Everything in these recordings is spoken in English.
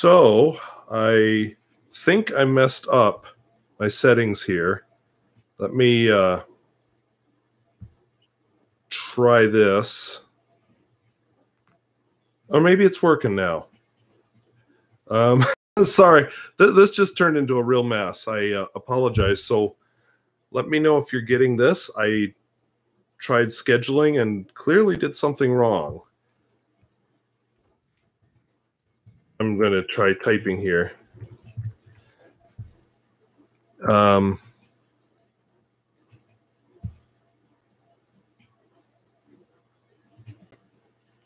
So I think I messed up my settings here. Let me try this. Or maybe it's working now. Sorry, this just turned into a real mess. I apologize. So let me know if you're getting this. I tried scheduling and clearly did something wrong. I'm going to try typing here.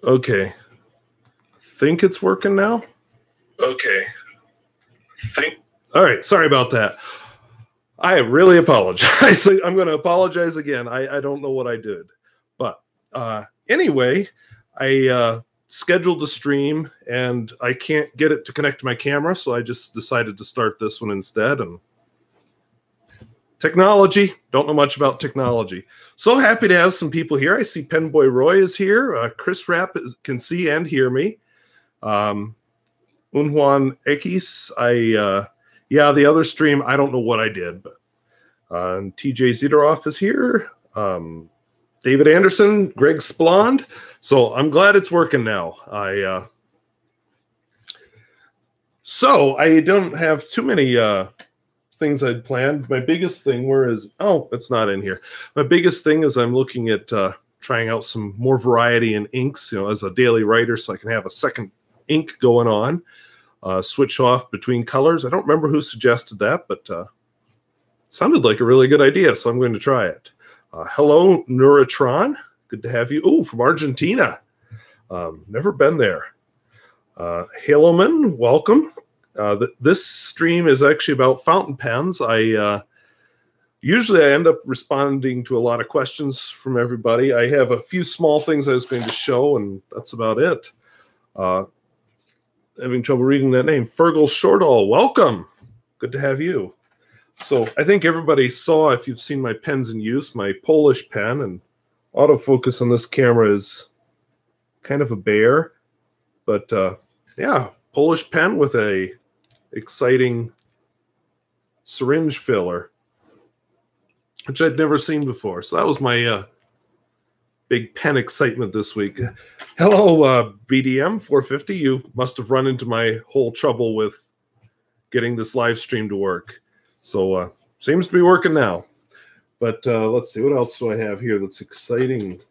Okay. Think it's working now? Okay. All right. Sorry about that. I really apologize. I'm going to apologize again. I don't know what I did. But anyway, I scheduled the stream, and I can't get it to connect to my camera, so I just decided to start this one instead. And technology, don't know much about technology. So happy to have some people here. I see Penboy Roy is here. Chris Rapp can see and hear me. Unjuan Ekis, yeah, the other stream, I don't know what I did, but TJ Zidaroff is here. David Anderson, Greg Splond. So I'm glad it's working now. So I don't have too many things I'd planned. My biggest thing it's not in here. My biggest thing is I'm looking at trying out some more variety in inks, as a daily writer, so I can have a second ink going on, switch off between colors. I don't remember who suggested that, but sounded like a really good idea, so I'm going to try it. Hello, Neuratron. Good to have you. Oh, from Argentina. Never been there. Haloman, welcome. This stream is actually about fountain pens. Usually I end up responding to a lot of questions from everybody. I have a few small things I was going to show, and that's about it. Having trouble reading that name. Fergal Shortall, welcome. Good to have you. So I think everybody saw, if you've seen my pens in use, my Polish pen, and autofocus on this camera is kind of a bear. But yeah, Polish pen with a exciting syringe filler, which I'd never seen before. So that was my big pen excitement this week. Hello, BDM 450. You must have run into my whole trouble with getting this live stream to work. So seems to be working now. But let's see, what else do I have here that's exciting?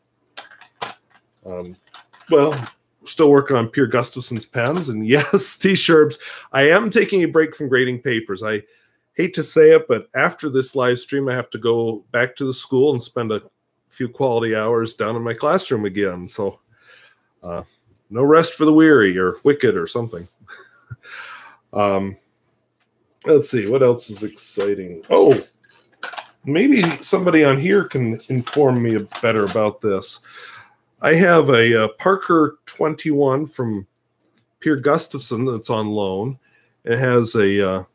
Well, still working on Pierre Gustafson's pens. And yes, T-Sherbs, I am taking a break from grading papers. I hate to say it, but after this live stream, I have to go back to the school and spend a few quality hours down in my classroom again. So no rest for the weary, or wicked, or something. Let's see, what else is exciting? Oh, maybe somebody on here can inform me better about this. I have a Parker 21 from Pierre Gustafson that's on loan. It has a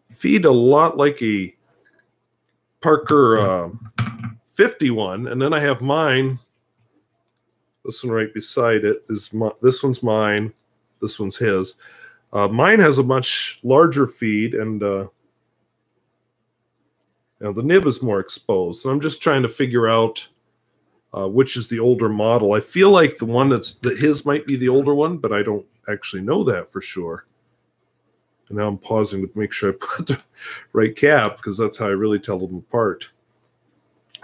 feed a lot like a Parker 51, and then I have mine. This one right beside it is this one's mine. This one's his. Mine has a much larger feed, and the nib is more exposed. So I'm just trying to figure out which is the older model. I feel like the one his might be the older one, but I don't actually know that for sure. And now I'm pausing to make sure I put the right cap, because that's how I really tell them apart.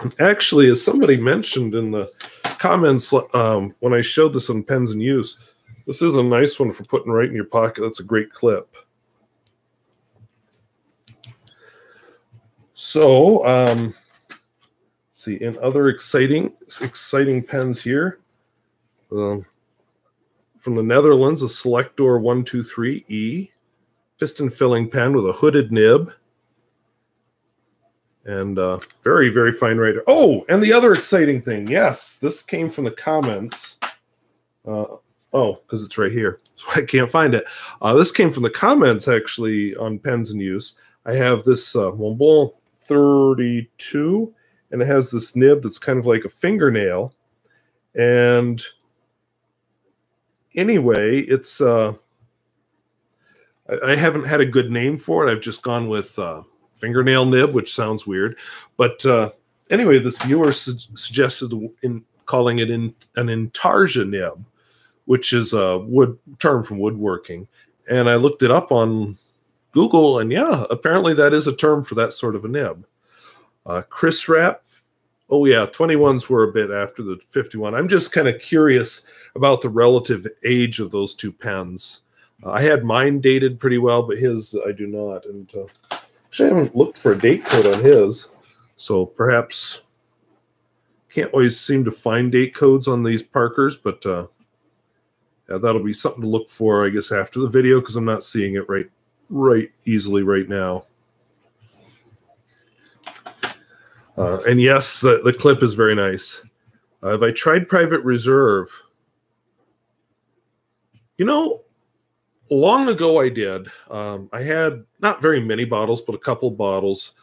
And actually, as somebody mentioned in the comments when I showed this on Pens in Use, this is a nice one for putting right in your pocket. That's a great clip. So, let's see, in other exciting pens here, from the Netherlands, a Selector 123E piston filling pen with a hooded nib. And very, very fine writer. Oh, and the other exciting thing, yes, this came from the comments. Oh, because it's right here, so I can't find it. This came from the comments, actually, on Pens in Use. I have this Montblanc 32, and it has this nib that's kind of like a fingernail. And anyway, it's I haven't had a good name for it. I've just gone with fingernail nib, which sounds weird. But anyway, this viewer suggested calling it an intarsia nib, which is a wood term from woodworking. And I looked it up on Google, and yeah, apparently that is a term for that sort of a nib. Chris Rapp, oh yeah, 21s were a bit after the 51. I'm just kind of curious about the relative age of those two pens. I had mine dated pretty well, but his I do not. And actually, I haven't looked for a date code on his, so perhaps can't always seem to find date codes on these Parkers, but yeah, that'll be something to look for, I guess, after the video, because I'm not seeing it right easily right now. And yes, the clip is very nice. Have I tried Private Reserve? You know, long ago I did. I had not very many bottles, but a couple bottles.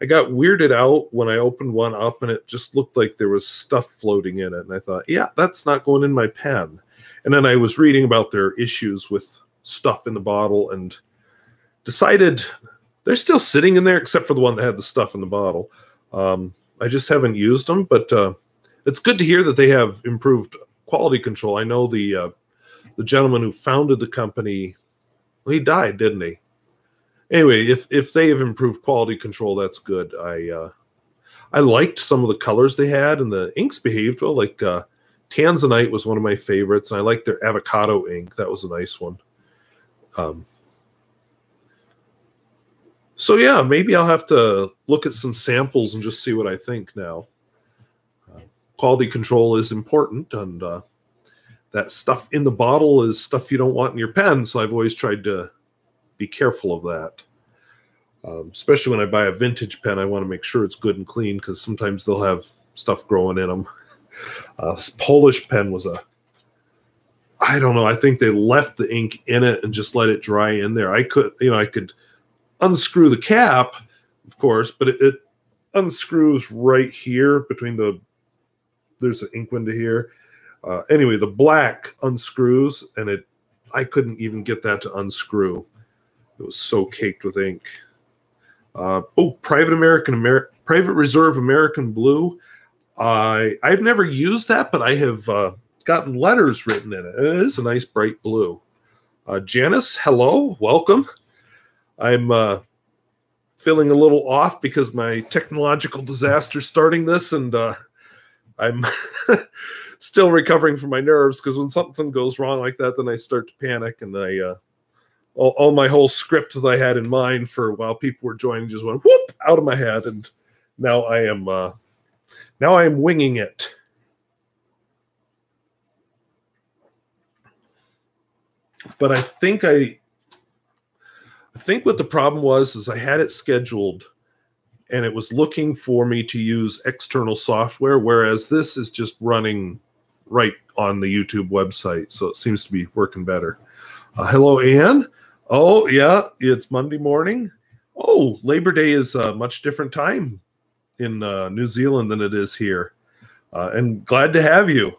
I got weirded out when I opened one up, and it just looked like there was stuff floating in it. And I thought, yeah, that's not going in my pen. And then I was reading about their issues with stuff in the bottle and decided they're still sitting in there, except for the one that had the stuff in the bottle. I just haven't used them, but it's good to hear that they have improved quality control. I know the gentleman who founded the company, well, he died, didn't he? Anyway, if they have improved quality control, that's good. I liked some of the colors they had, and the inks behaved well. Like Tanzanite was one of my favorites, and I liked their avocado ink. That was a nice one. So yeah, maybe I'll have to look at some samples and just see what I think now. Quality control is important, and that stuff in the bottle is stuff you don't want in your pen, so I've always tried to be careful of that. Especially when I buy a vintage pen, I want to make sure it's good and clean, because sometimes they'll have stuff growing in them. This Polish pen was I don't know, I think they left the ink in it and just let it dry in there. I could unscrew the cap, of course, but it unscrews right here between there's an ink window here. Anyway, the black unscrews, and I couldn't even get that to unscrew. It was so caked with ink. Private Reserve American Blue. I've never used that, but I have gotten letters written in it. It is a nice bright blue. Janice, hello, welcome. I'm feeling a little off because my technological disaster starting this, and I'm still recovering from my nerves, because when something goes wrong like that, then I start to panic, and all my whole script that I had in mind for while people were joining just went whoop out of my head, and now I am winging it. But I think what the problem was is I had it scheduled, and it was looking for me to use external software, whereas this is just running right on the YouTube website, so it seems to be working better. Hello, Anne. Oh, yeah, it's Monday morning. Oh, Labor Day is a much different time in New Zealand than it is here. And glad to have you.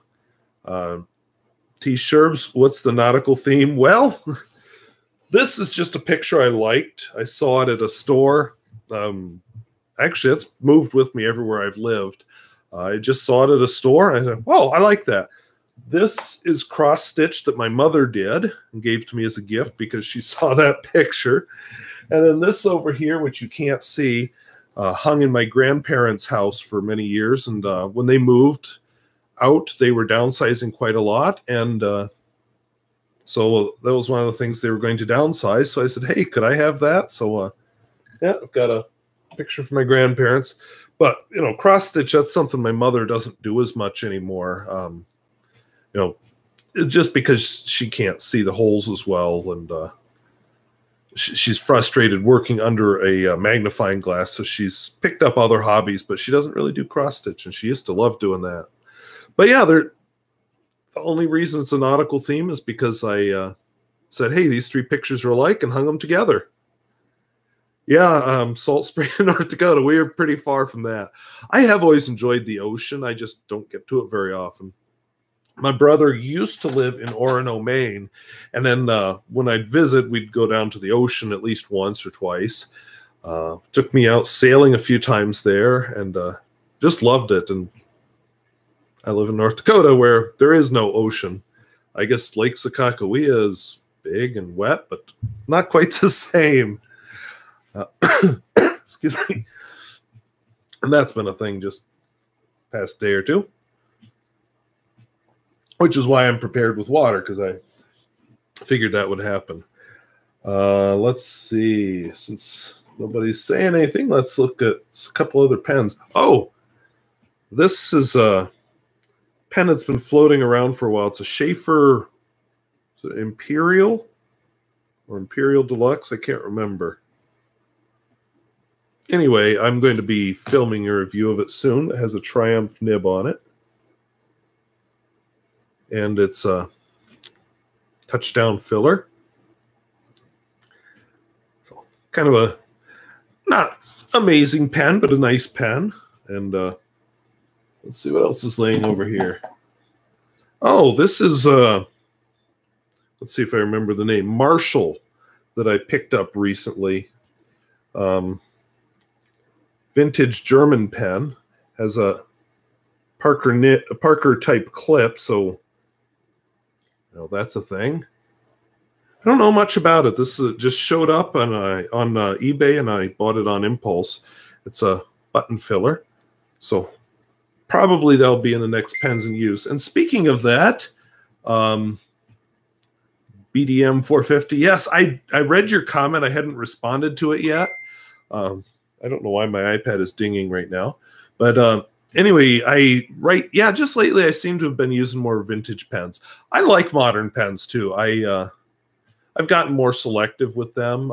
T. Sherbs, what's the nautical theme? Well, this is just a picture I liked. I saw it at a store. Actually, it's moved with me everywhere I've lived. I just saw it at a store, and I said, "Whoa, I like that." This is cross stitch that my mother did and gave to me as a gift because she saw that picture. And then this over here, which you can't see, hung in my grandparents' house for many years. And when they moved out, they were downsizing quite a lot. And so that was one of the things they were going to downsize. So I said, hey, could I have that? So yeah, I've got a picture from my grandparents. But, cross stitch, that's something my mother doesn't do as much anymore. Just because she can't see the holes as well, and she's frustrated working under a magnifying glass, so she's picked up other hobbies, but she doesn't really do cross stitch, and she used to love doing that. But yeah, the only reason it's a nautical theme is because I said, hey, these three pictures are alike, and hung them together. Yeah, Salt Spring, North Dakota. We are pretty far from that. I have always enjoyed the ocean. I just don't get to it very often. My brother used to live in Orono, Maine, and then when I'd visit, we'd go down to the ocean at least once or twice. Took me out sailing a few times there, and just loved it. And I live in North Dakota, where there is no ocean. I guess Lake Sakakawea is big and wet, but not quite the same. Excuse me. And that's been a thing just past day or two, which is why I'm prepared with water, because I figured that would happen. Let's see. Since nobody's saying anything, let's look at a couple other pens. Oh, this is a pen that's been floating around for a while. It's a Schaefer, is it Imperial or Imperial Deluxe? I can't remember. Anyway, I'm going to be filming a review of it soon. It has a Triumph nib on it. And it's a touchdown filler. So kind of a not amazing pen, but a nice pen. And let's see what else is laying over here. Oh, this is, let's see if I remember the name, Marshall, that I picked up recently. Vintage German pen. Has a Parker type clip, so you know, that's a thing. I don't know much about it. This just showed up on eBay, and I bought it on impulse. It's a button filler, so probably that'll be in the next pens in use. And speaking of that, BDM 450. Yes, I read your comment. I hadn't responded to it yet. I don't know why my iPad is dinging right now, but anyway, just lately I seem to have been using more vintage pens. I like modern pens too. I've gotten more selective with them.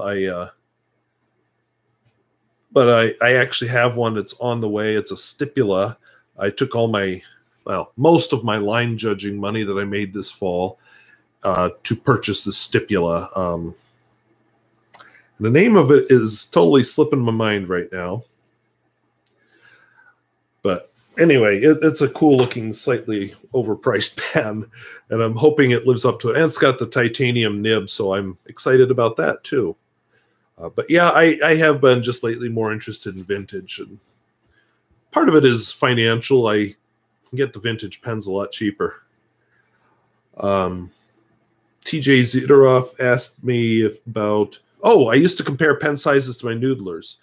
But I actually have one that's on the way. It's a Stipula. I took most of my line judging money that I made this fall to purchase the Stipula. The name of it is totally slipping my mind right now. But anyway, it's a cool looking, slightly overpriced pen, and I'm hoping it lives up to it. And it's got the titanium nib, so I'm excited about that too. But yeah, I have been just lately more interested in vintage, and part of it is financial. I can get the vintage pens a lot cheaper. TJ Zidaroff asked me about, I used to compare pen sizes to my noodlers.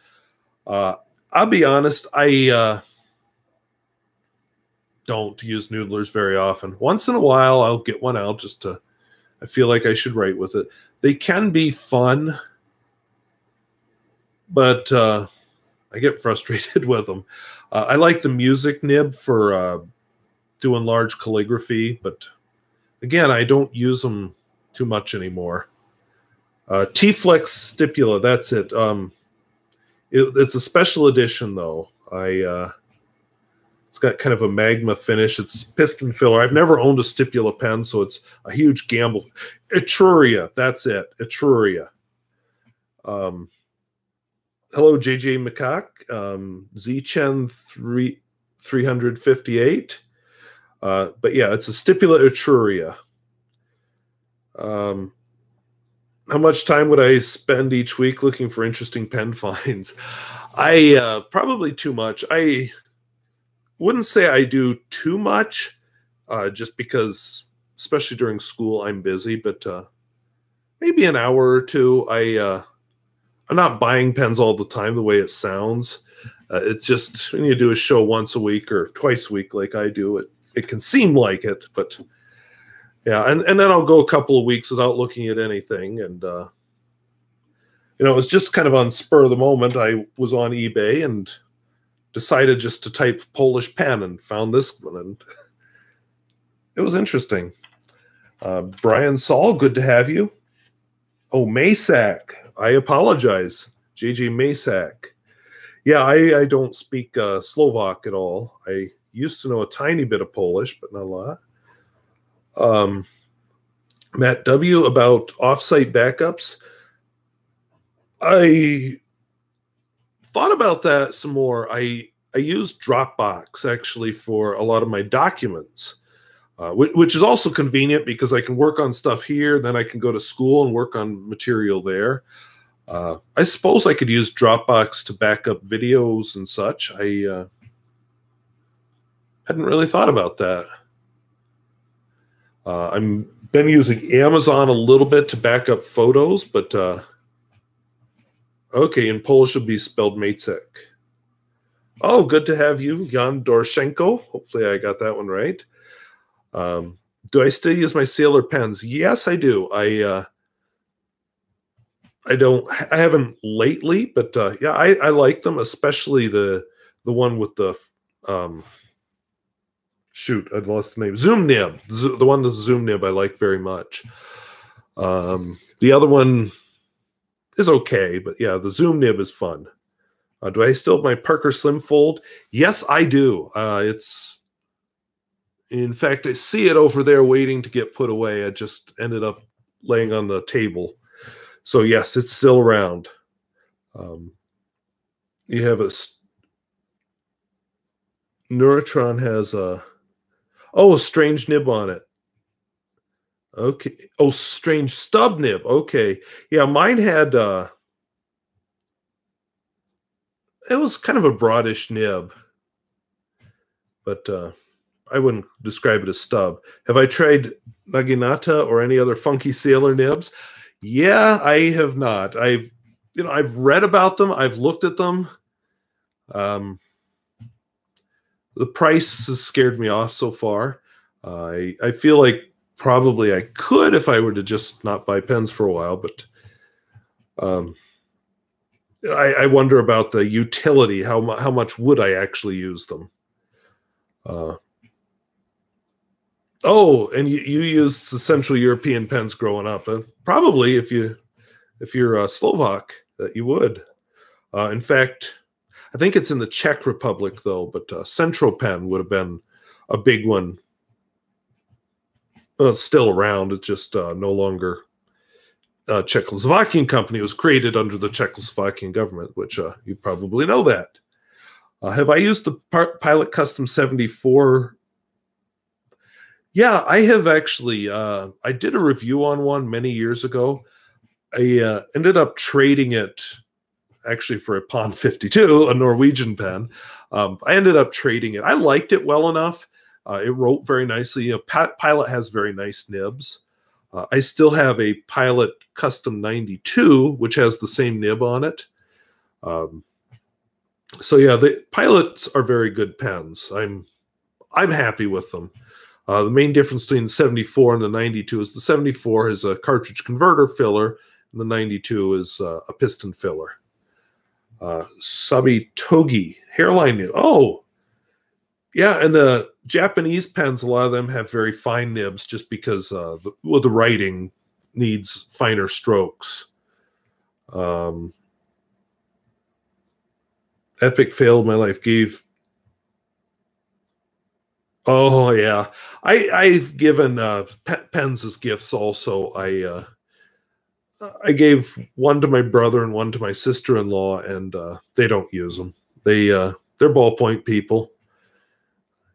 I'll be honest, I don't use noodlers very often. Once in a while, I'll get one out just to, I feel like I should write with it. They can be fun, but I get frustrated with them. I like the music nib for doing large calligraphy, but again, I don't use them too much anymore. T-Flex Stipula, that's it. It's a special edition, though. It's got kind of a magma finish. It's piston filler. I've never owned a Stipula pen, so it's a huge gamble. Etruria, that's it. Etruria. Hello, JJ McCock. Z-Chen 358. But yeah, it's a Stipula Etruria. How much time would I spend each week looking for interesting pen finds? Probably too much. I wouldn't say I do too much, just because, especially during school, I'm busy. But maybe an hour or two. I'm not buying pens all the time the way it sounds. It's just when you do a show once a week or twice a week like I do, it can seem like it, but yeah, and then I'll go a couple of weeks without looking at anything. And, it was just kind of on spur of the moment. I was on eBay and decided just to type Polish pen and found this one. And it was interesting. Brian Saul, good to have you. Oh, Masak. I apologize. JJ Masak. Yeah, I don't speak Slovak at all. I used to know a tiny bit of Polish, but not a lot. Matt W. about offsite backups. I thought about that some more. I use Dropbox actually for a lot of my documents. which is also convenient because I can work on stuff here, then I can go to school and work on material there. I suppose I could use Dropbox to back up videos and such. I hadn't really thought about that. I'm been using Amazon a little bit to back up photos, but okay, in Polish would be spelled Maciek. Oh, good to have you, Jan Dorshenko. Hopefully I got that one right. Do I still use my Sailor pens? Yes, I do. I haven't lately, but yeah, I like them, especially the one with the shoot, I lost the name. Zoom nib. The one that's zoom nib I like very much. The other one is okay, but yeah, the zoom nib is fun. Do I still have my Parker Slim Fold? Yes, I do. In fact, I see it over there waiting to get put away. I just ended up laying on the table. So yes, it's still around. You have a Neurotron has a strange nib on it. Okay. Oh, strange stub nib. Okay. Yeah, mine had it was kind of a broadish nib, but I wouldn't describe it as stub. Have I tried Naginata or any other funky sailor nibs? Yeah, I have not. I've read about them. I've looked at them. The price has scared me off so far. I feel like probably I could if I were to just not buy pens for a while, but I wonder about the utility. How much would I actually use them? Oh, and you used the Central European pens growing up. Probably if you're Slovak, that you would. In fact, I think it's in the Czech Republic though. But Central Pen would have been a big one. Well, it's still around. It's just no longer a Czechoslovakian company. It was created under the Czechoslovakian government, which you probably know that. Have I used the Pilot Custom 74? Yeah, I have actually. I did a review on one many years ago. I ended up trading it actually for a Pond 52, a Norwegian pen. I ended up trading it. I liked it well enough. It wrote very nicely. Pilot has very nice nibs. I still have a Pilot Custom 92, which has the same nib on it. So yeah, the Pilots are very good pens. I'm happy with them. The main difference between the 74 and the 92 is the 74 is a cartridge converter filler, and the 92 is a piston filler. Sabi Togi hairline nib. Oh, yeah, and the Japanese pens, a lot of them have very fine nibs just because the writing needs finer strokes. Epic fail of my life gave. Oh yeah, I've given pens as gifts also. I gave one to my brother and one to my sister-in-law, and they don't use them. They're ballpoint people.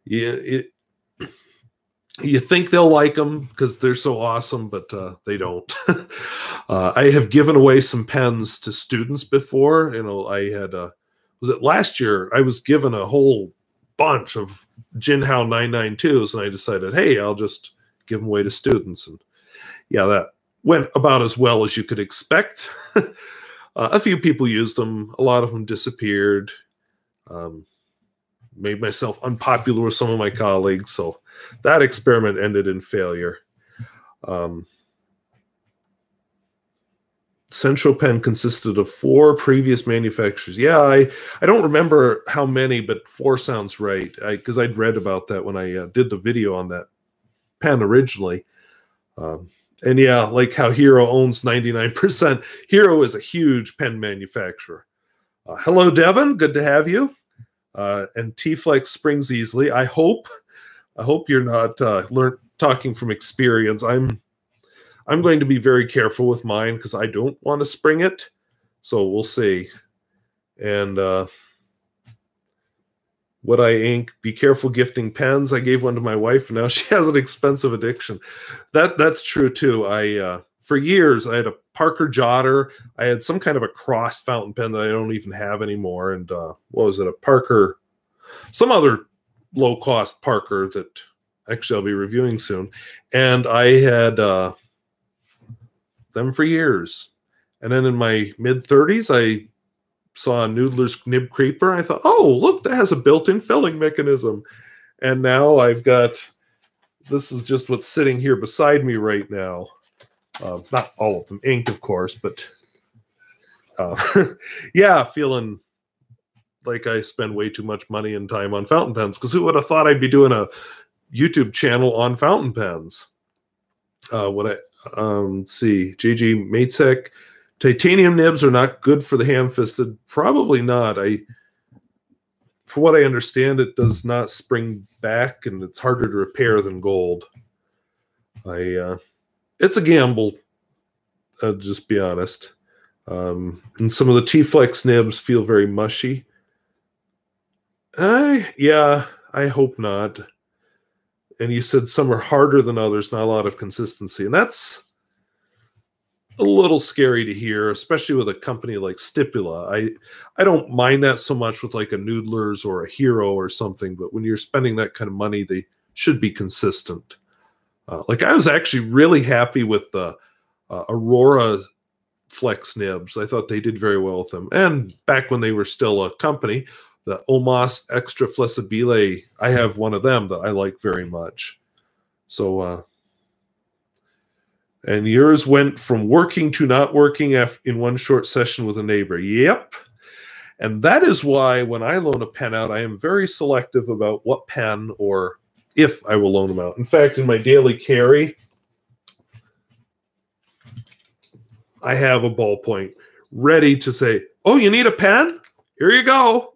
You think they'll like them because they're so awesome, but they don't. I have given away some pens to students before. I had was it last year? I was given a whole bunch of Jinhao 992s, and I decided, hey, I'll just give them away to students. And yeah, that went about as well as you could expect. A few people used them. A lot of them disappeared. Made myself unpopular with some of my colleagues, so that experiment ended in failure. Central Pen consisted of 4 previous manufacturers. Yeah, I don't remember how many, but 4 sounds right, because I'd read about that when I did the video on that pen originally. And yeah, like how Hero owns 99%. Hero is a huge pen manufacturer. Hello, Devin. Good to have you. And T-Flex springs easily. I hope you're not talking from experience. I'm going to be very careful with mine because I don't want to spring it. So we'll see. And What I ink, be careful gifting pens. I gave one to my wife, and now she has an expensive addiction. That's true too. For years I had a Parker Jotter. I had some kind of a cross fountain pen that I don't even have anymore. And what was it? A Parker, some other low cost Parker that actually I'll be reviewing soon. And I had them for years. And then in my mid 30s, I saw a Noodler's Nib Creeper. I thought, oh, look, that has a built-in filling mechanism. And now I've got, this is just what's sitting here beside me right now. Not all of them inked, of course, but yeah, feeling like I spend way too much money and time on fountain pens, because who would have thought I'd be doing a YouTube channel on fountain pens? Let's see, JG Matesek, titanium nibs are not good for the ham-fisted. Probably not. For what I understand, it does not spring back, and it's harder to repair than gold. It's a gamble, I'll just be honest. And some of the T-Flex nibs feel very mushy. Yeah, I hope not. And you said some are harder than others, not a lot of consistency. And that's a little scary to hear, especially with a company like Stipula. I don't mind that so much with like a Noodler's or a Hero or something, but when you're spending that kind of money, they should be consistent. Like I was actually really happy with the Aurora Flex nibs. I thought they did very well with them. And back when they were still a company, the Omas Extra Flexibile, I have one of them that I like very much. So, and yours went from working to not working in one short session with a neighbor. Yep. And that is why when I loan a pen out, I am very selective about what pen or if I will loan them out. In fact, in my daily carry, I have a ballpoint ready to say, oh, you need a pen? Here you go.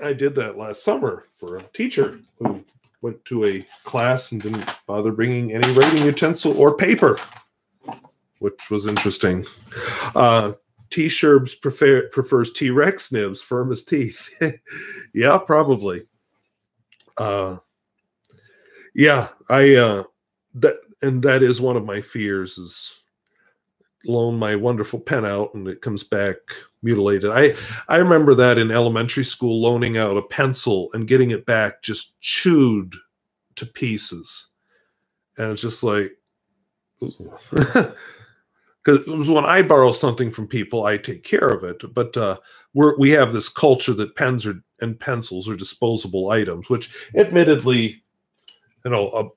I did that last summer for a teacher who went to a class and didn't bother bringing any writing utensil or paper, which was interesting. T-Sherbs prefers T-Rex nibs, firm as teeth. Yeah, probably. Yeah, that is one of my fears, is loan my wonderful pen out and it comes back mutilated. I remember that in elementary school, loaning out a pencil and getting it back just chewed to pieces. And it's just like, because when I borrow something from people, I take care of it. But we have this culture that pens and pencils are disposable items, which admittedly,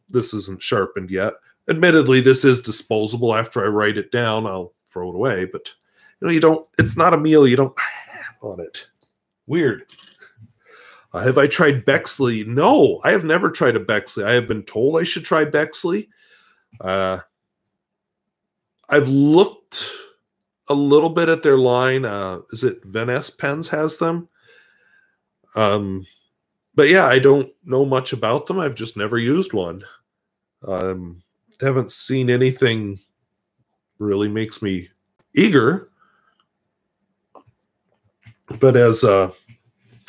this isn't sharpened yet. Admittedly, this is disposable. After I write it down, I'll throw it away. But it's not a meal. You don't on it. Weird. Have I tried Bexley? No, I have never tried a Bexley. I have been told I should try Bexley. I've looked a little bit at their line. Is it Venice Pens has them? But yeah, I don't know much about them. I've just never used one. Haven't seen anything really makes me eager. But as who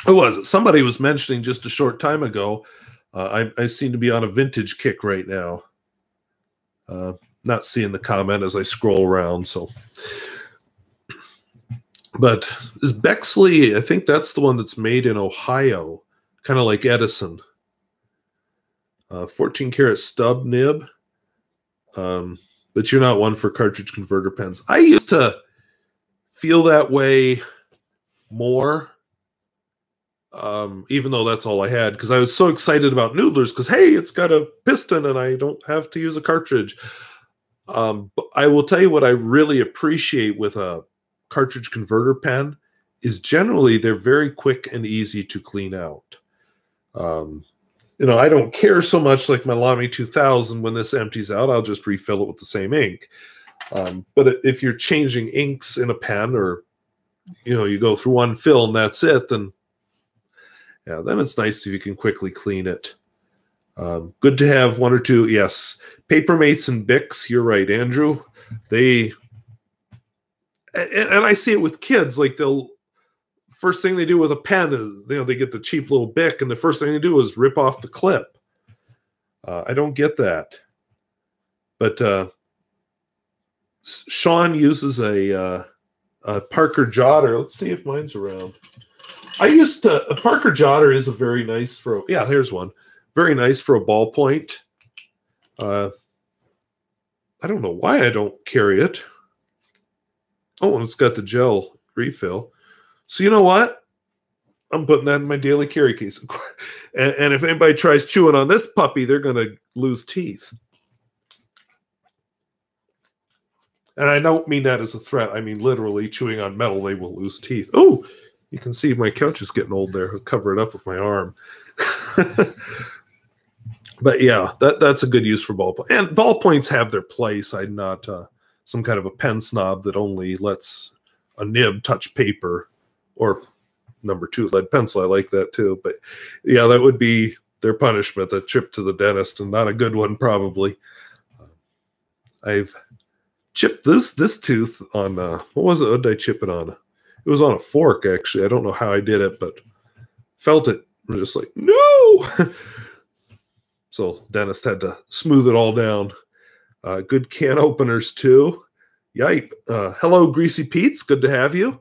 was it? Somebody was mentioning just a short time ago, I seem to be on a vintage kick right now. Not seeing the comment as I scroll around. So, but is Bexley? I think that's the one that's made in Ohio, kind of like Edison. 14 karat stub nib. But you're not one for cartridge converter pens. I used to feel that way more, even though that's all I had, because I was so excited about Noodler's because, hey, it's got a piston and I don't have to use a cartridge. But I will tell you what I really appreciate with a cartridge converter pen is generally they're very quick and easy to clean out. I don't care so much like my Lamy 2000. When this empties out, I'll just refill it with the same ink. But if you're changing inks in a pen, or you go through one fill and that's it, then it's nice if you can quickly clean it. Good to have one or two. Yes, Papermates and Bics. You're right, Andrew. And I see it with kids. Like they'll first thing they do with a pen is, they get the cheap little Bic, and the first thing they do is rip off the clip. I don't get that. But Sean uses a Parker Jotter. Let's see if mine's around. A Parker Jotter is a very nice for, yeah, here's one. Very nice for a ballpoint. I don't know why I don't carry it. Oh, and it's got the gel refill. So you know what? I'm putting that in my daily carry case. And if anybody tries chewing on this puppy, they're going to lose teeth. And I don't mean that as a threat. I mean literally chewing on metal, they will lose teeth. Oh, you can see my couch is getting old there. I'll cover it up with my arm. But yeah, that's a good use for ballpoint. And ballpoints have their place. I'm not some kind of a pen snob that only lets a nib touch paper, or number 2 lead pencil. I like that too. But yeah, that would be their punishment, a trip to the dentist, and not a good one probably. I've chipped this tooth on, what was it? What did I chip it on? It was on a fork, actually. I don't know how I did it, but felt it. I'm just like, no! So dentist had to smooth it all down. Good can openers, too. Yipe. Hello, Greasy Pete's. Good to have you.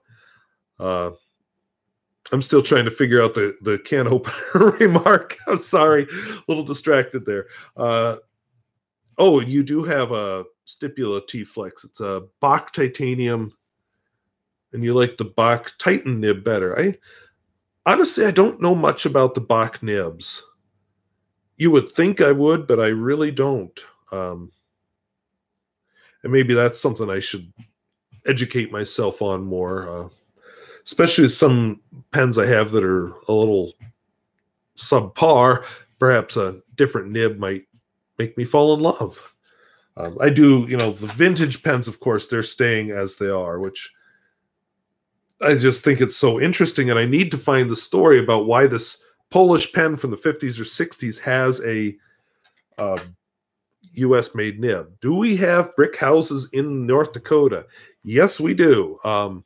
I'm still trying to figure out the can opener remark. I'm sorry. A little distracted there. Oh, you do have a Stipula T-Flex. It's a Bach titanium, and you like the Bach Titan nib better. Honestly, I don't know much about the Bach nibs. You would think I would, but I really don't. And maybe that's something I should educate myself on more, especially some pens I have that are a little subpar. Perhaps a different nib might make me fall in love. I do, the vintage pens, of course, they're staying as they are, which I just think it's so interesting. And I need to find the story about why this Polish pen from the 50s or 60s has a U.S.-made nib. Do we have brick houses in North Dakota? Yes, we do. I'm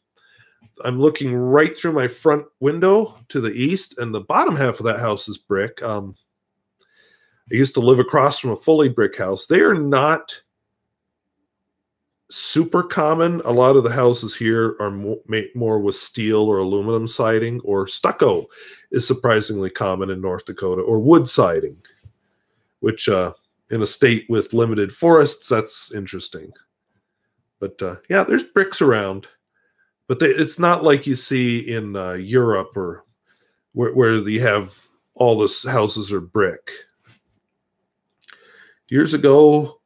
looking right through my front window to the east, and the bottom half of that house is brick. I used to live across from a fully brick house. They are not super common. A lot of the houses here are more with steel or aluminum siding, or stucco is surprisingly common in North Dakota, or wood siding, which in a state with limited forests, that's interesting. But yeah, there's bricks around, but it's not like you see in Europe, or where you have all the houses are brick. Years ago,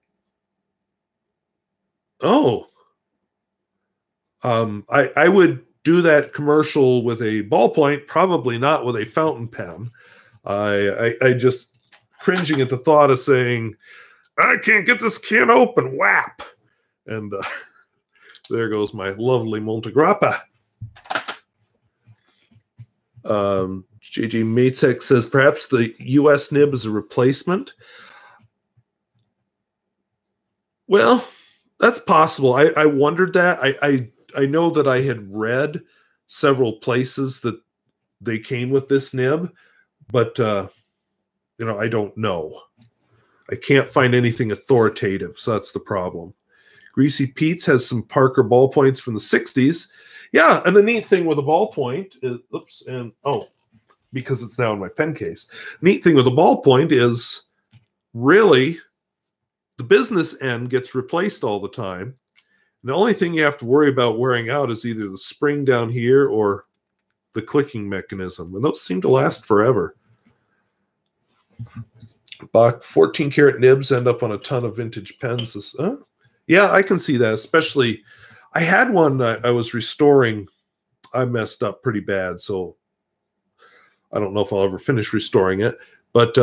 I would do that commercial with a ballpoint, probably not with a fountain pen. I just cringing at the thought of saying, I can't get this can open, whap. And there goes my lovely Montegrappa. JJ Matek says, perhaps the US nib is a replacement. Well, that's possible. I wondered that. I know that I had read several places that they came with this nib, but I don't know. I can't find anything authoritative, so that's the problem. Greasy Pete's has some Parker ballpoints from the 60s. Yeah, and the neat thing with a ballpoint is, because it's now in my pen case. Neat thing with a ballpoint is really the business end gets replaced all the time. The only thing you have to worry about wearing out is either the spring down here or the clicking mechanism. And those seem to last forever. Bach 14 karat nibs end up on a ton of vintage pens. Yeah, I can see that. Especially, I had one I was restoring. I messed up pretty bad, so I don't know if I'll ever finish restoring it. But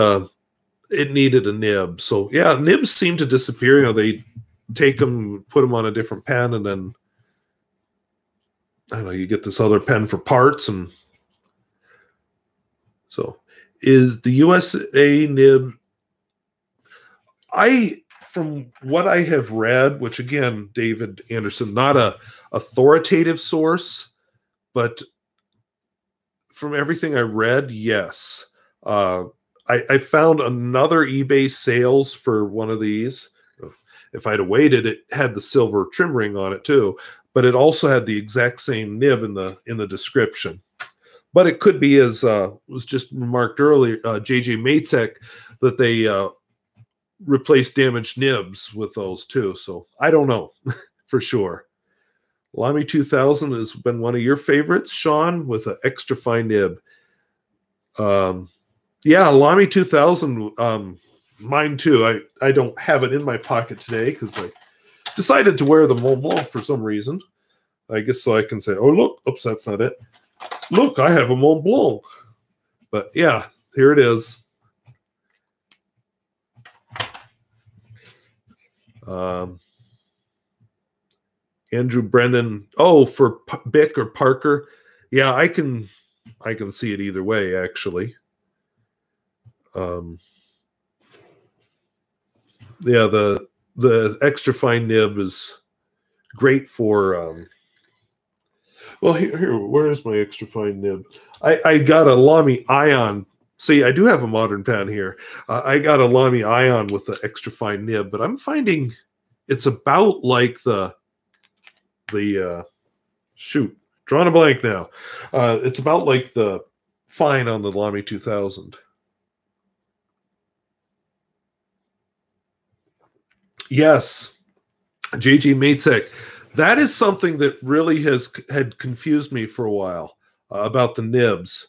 it needed a nib. So yeah, nibs seem to disappear. They take them, put them on a different pen, and then I don't know, you get this other pen for parts. And so is the USA nib, from what I have read, which again, David Anderson, not a authoritative source, but from everything I read, yes. I found another eBay sales for one of these. If I'd have waited, it had the silver trim ring on it too, but it also had the exact same nib in the description. But it could be, as was just remarked earlier, JJ Matzek, that they replaced damaged nibs with those too. So I don't know for sure. Lamy 2000 has been one of your favorites, Sean, with an extra fine nib. Yeah, Lamy 2000, mine too. I don't have it in my pocket today because I decided to wear the Mont Blanc for some reason. I guess so I can say, oh, look, oops, that's not it. Look, I have a Mont Blanc. But yeah, here it is. Andrew Brennan. Oh, for Bic or Parker. Yeah, I can see it either way, actually. Yeah, the extra fine nib is great for well, here, where's my extra fine nib? I got a Lamy Ion. See, I do have a modern pen here. I got a Lamy Ion with the extra fine nib, but I'm finding it's about like the shoot, drawing a blank now. It's about like the fine on the Lamy 2000. Yes, JJ Matzek. That is something that really had confused me for a while about the nibs,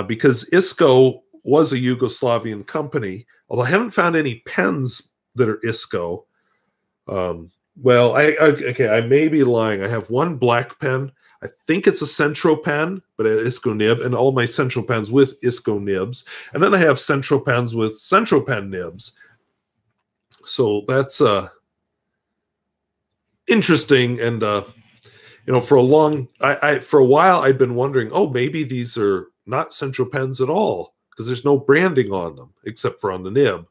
because ISCO was a Yugoslavian company, although I haven't found any pens that are ISCO. Well, okay, I may be lying. I have one black pen. I think it's a Centro pen, but an ISCO nib, and all my Centro pens with ISCO nibs. And then I have Centro pens with Centro pen nibs. So that's interesting. And you know, for a while I'd been wondering, oh, maybe these are not Centro pens at all because there's no branding on them except for on the nib.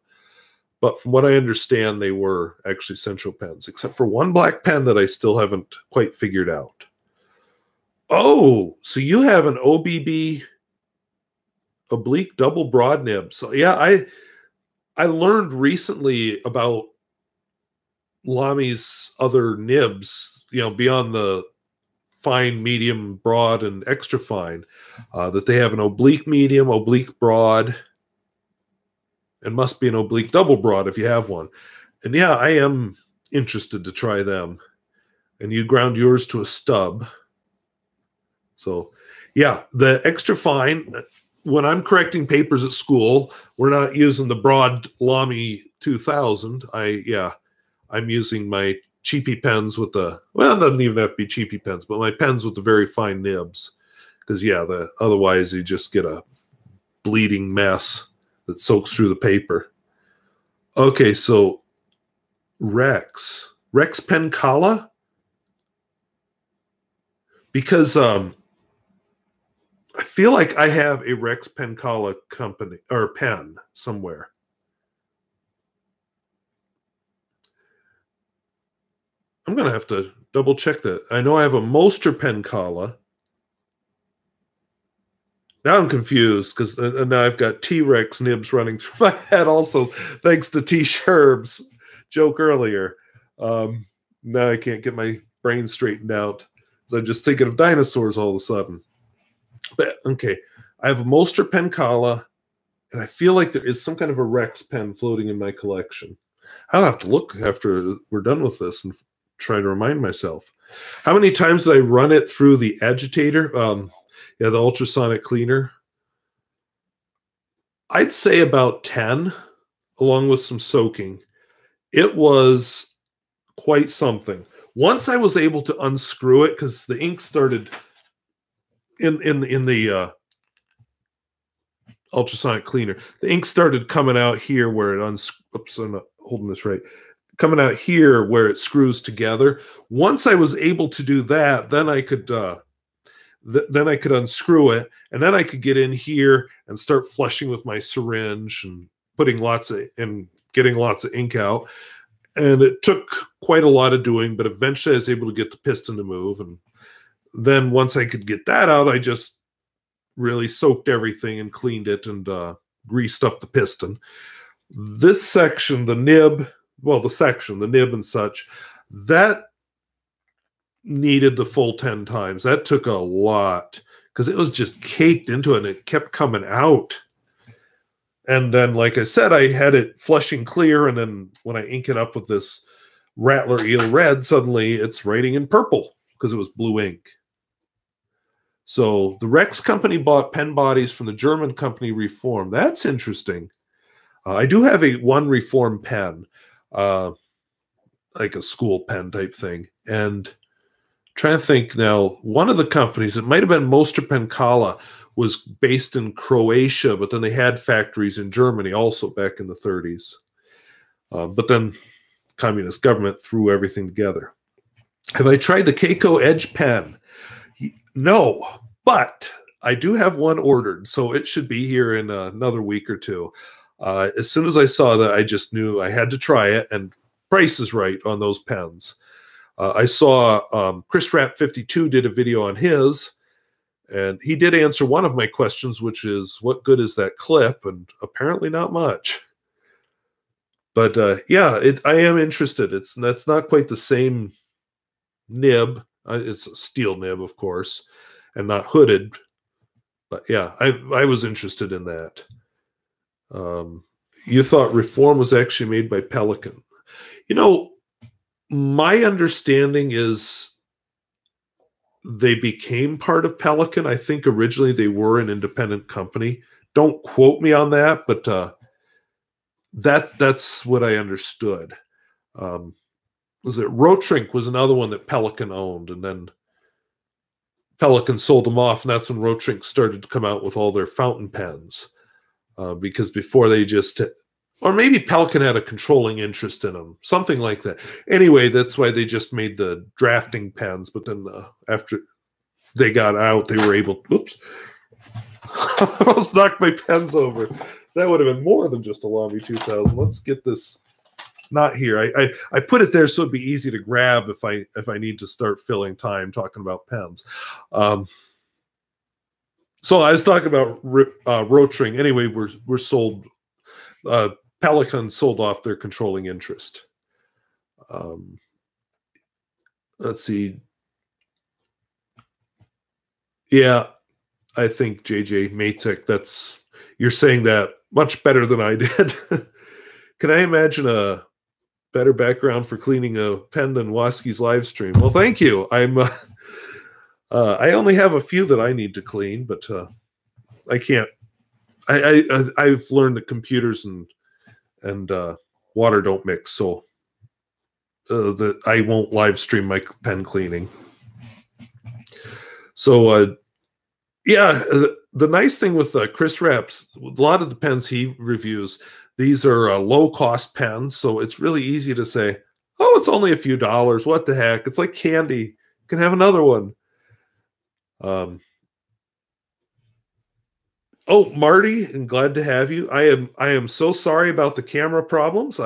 But from what I understand, they were actually Centro pens, except for one black pen that I still haven't quite figured out. Oh, so you have an OBB oblique double broad nib. So yeah, I learned recently about Lamy's other nibs, you know, beyond the fine, medium, broad, and extra fine, that they have an oblique medium, oblique broad, and must be an oblique double broad if you have one. And yeah, I am interested to try them. And you ground yours to a stub. So yeah, the extra fine, when I'm correcting papers at school, we're not using the broad Lamy 2000. I'm using my cheapy pens with the, well, it doesn't even have to be cheapy pens, but my pens with the very fine nibs. Because yeah, otherwise you just get a bleeding mess that soaks through the paper. Okay, so Rex Pencala? Because I feel like I have a Rex Pencala company or pen somewhere. I'm going to have to double check that. I know I have a Moster Pencala. Now I'm confused because now I've got T-Rex nibs running through my head also, thanks to T-Sherb's joke earlier. Now I can't get my brain straightened out. I'm just thinking of dinosaurs all of a sudden. But okay, I have a Moster Pencala, and I feel like there is some kind of a Rex pen floating in my collection. I'll have to look after we're done with this and try to remind myself. How many times did I run it through the agitator? Yeah, the ultrasonic cleaner. I'd say about 10, along with some soaking. It was quite something. Once I was able to unscrew it, because the ink started in the ultrasonic cleaner, the ink started coming out here where it oops, I'm not holding this right. Coming out here where it screws together. Once I was able to do that, then I could unscrew it, and then I could get in here and start flushing with my syringe and getting lots of ink out. And it took quite a lot of doing, but eventually I was able to get the piston to move. And then once I could get that out, I just really soaked everything and cleaned it and greased up the piston. This section, the nib, well, the nib and such, that needed the full 10 times. That took a lot because it was just caked into it and it kept coming out. And then, like I said, I had it flushing clear, and then when I ink it up with this Rattler Eel Red, suddenly it's writing in purple because it was blue ink. So the Rex company bought pen bodies from the German company Reform. That's interesting. I do have one Reform pen, like a school pen type thing. And trying to think now, one of the companies, it might have been Moster Penkala, was based in Croatia, but then they had factories in Germany also back in the 30s. But then communist government threw everything together. Have I tried the Keiko Edge pen? No, but I do have one ordered, so it should be here in another week or two. As soon as I saw that, I just knew I had to try it, and price is right on those pens. I saw Chris Rapp 52 did a video on his, and he did answer one of my questions, which is, what good is that clip? And apparently not much. But yeah, I am interested. That's not quite the same nib. It's a steel nib, of course, and not hooded. But yeah, I was interested in that. You thought Reform was actually made by Pelican. You know, my understanding is they became part of Pelican. I think originally they were an independent company. Don't quote me on that, but that's what I understood. Was it Rotrink was another one that Pelican owned, and then Pelican sold them off, and that's when Rotrink started to come out with all their fountain pens. Because before they just, or maybe Pelican had a controlling interest in them, something like that. Anyway, that's why they just made the drafting pens. But then after they got out, they were able, oops, I almost knocked my pens over. That would have been more than just a Lamy 2000. Let's get this, not here. I put it there so it'd be easy to grab if I need to start filling time talking about pens. So I was talking about Rotring. Anyway, we're sold. Pelican sold off their controlling interest. Let's see. Yeah, I think JJ Matek, you're saying that much better than I did. Can I imagine a better background for cleaning a pen than Wasp-key's live stream? Well, thank you. I only have a few that I need to clean, but I can't. I've learned that computers and water don't mix, so that I won't live stream my pen cleaning. So yeah, the nice thing with Chris Rapp's, a lot of the pens he reviews, these are low-cost pens, so it's really easy to say, oh, it's only a few dollars. What the heck? It's like candy. You can have another one. Oh, Marty, and glad to have you. I am so sorry about the camera problems.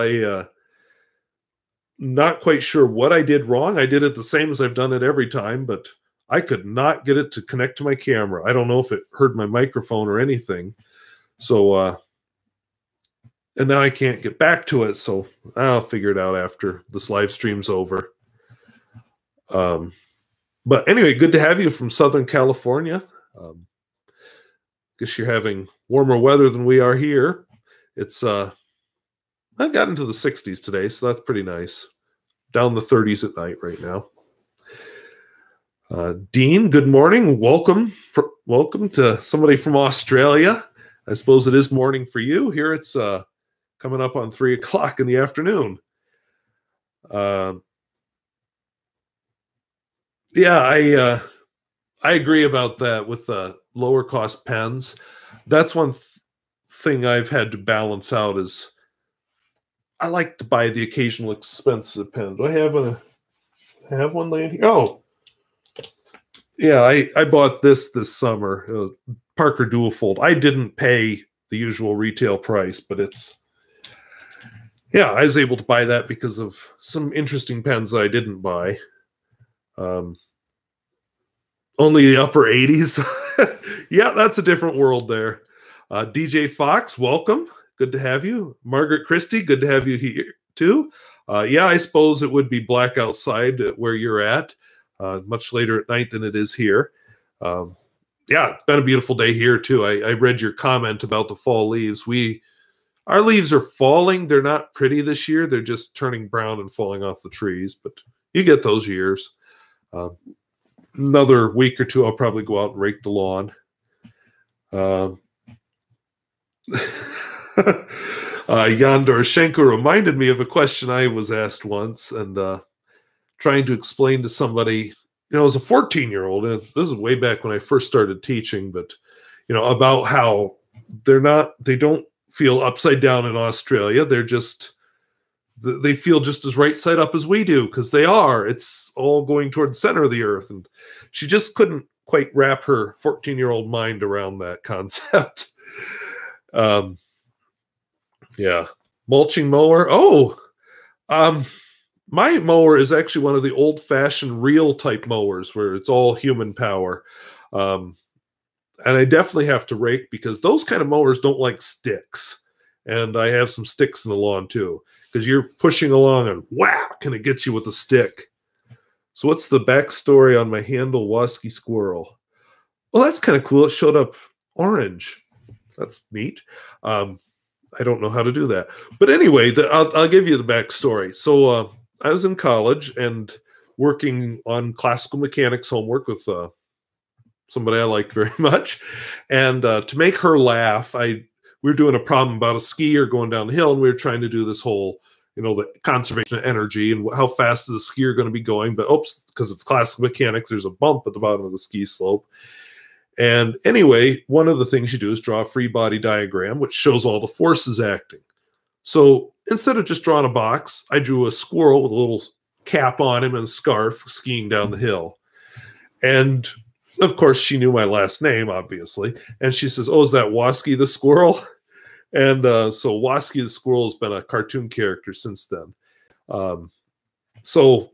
Not quite sure what I did wrong. I did it the same as I've done it every time, but I could not get it to connect to my camera. I don't know if it heard my microphone or anything. So, and now I can't get back to it, so I'll figure it out after this live stream's over. But anyway, good to have you from Southern California. Guess you're having warmer weather than we are here. It's I got into the 60s today, so that's pretty nice. Down the 30s at night right now. Dean, good morning. Welcome to somebody from Australia. I suppose it is morning for you. Here it's coming up on 3 o'clock in the afternoon. Yeah, I agree about that with the lower cost pens. That's one thing I've had to balance out is I like to buy the occasional expensive pen. Do I have one laying here? Oh, yeah, I bought this summer, Parker Dual Fold. I didn't pay the usual retail price, but yeah, I was able to buy that because of some interesting pens that I didn't buy. Only the upper 80s. Yeah, that's a different world there. DJ Fox, welcome. Good to have you. Margaret Christie, good to have you here too. Yeah, I suppose it would be black outside where you're at, much later at night than it is here. Yeah, it's been a beautiful day here too. I read your comment about the fall leaves. Our leaves are falling. They're not pretty this year. They're just turning brown and falling off the trees, but you get those years. Another week or two, I'll probably go out and rake the lawn. Yandor Shenko reminded me of a question I was asked once, and trying to explain to somebody, as a 14-year-old, and this is way back when I first started teaching, but, about how they don't feel upside down in Australia. They feel just as right side up as we do, because they are. It's all going toward the center of the earth. And she just couldn't quite wrap her 14-year-old mind around that concept. Yeah. Mulching mower. My mower is actually one of the old-fashioned reel type mowers where it's all human power. And I definitely have to rake, because those kind of mowers don't like sticks. And I have some sticks in the lawn too, because you're pushing along and whack, and it gets you with a stick. So what's the backstory on my handle, Wasp-key squirrel? Well, that's kind of cool. It showed up orange. That's neat. I don't know how to do that. But anyway, I'll give you the backstory. So I was in college and working on classical mechanics homework with somebody I liked very much. And to make her laugh, we were doing a problem about a skier going down the hill, and we were trying to do this whole, the conservation of energy and how fast is the skier going to be going. But oops, because it's classical mechanics, there's a bump at the bottom of the ski slope. And anyway, one of the things you do is draw a free body diagram, which shows all the forces acting. So instead of just drawing a box, I drew a squirrel with a little cap on him and a scarf skiing down the hill. And of course, she knew my last name, obviously. And she says, "Oh, is that Wasp-key the squirrel?" And so Wasp-key the squirrel has been a cartoon character since then. So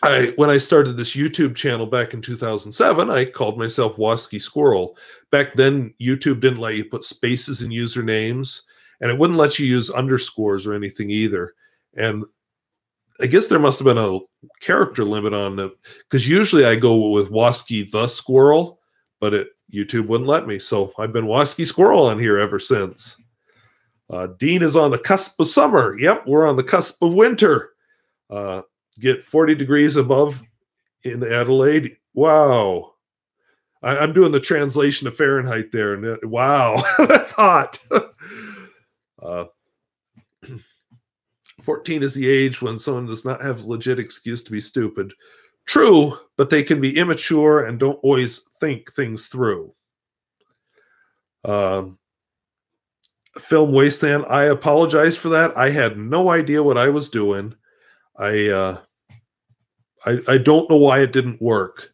when I started this YouTube channel back in 2007, I called myself Wasp-key Squirrel. Back then, YouTube didn't let you put spaces in usernames, and it wouldn't let you use underscores or anything either. And I guess there must have been a character limit on it, because usually I go with Wasp-key the Squirrel, but YouTube wouldn't let me. So I've been Wasp-key Squirrel on here ever since. Dean is on the cusp of summer. Yep, we're on the cusp of winter. Get 40 degrees above in Adelaide. Wow. I'm doing the translation of Fahrenheit there. And wow, that's hot. 14 is the age when someone does not have a legit excuse to be stupid. True, but they can be immature and don't always think things through. Film Wasteland, I apologize for that. I had no idea what I was doing. I don't know why it didn't work.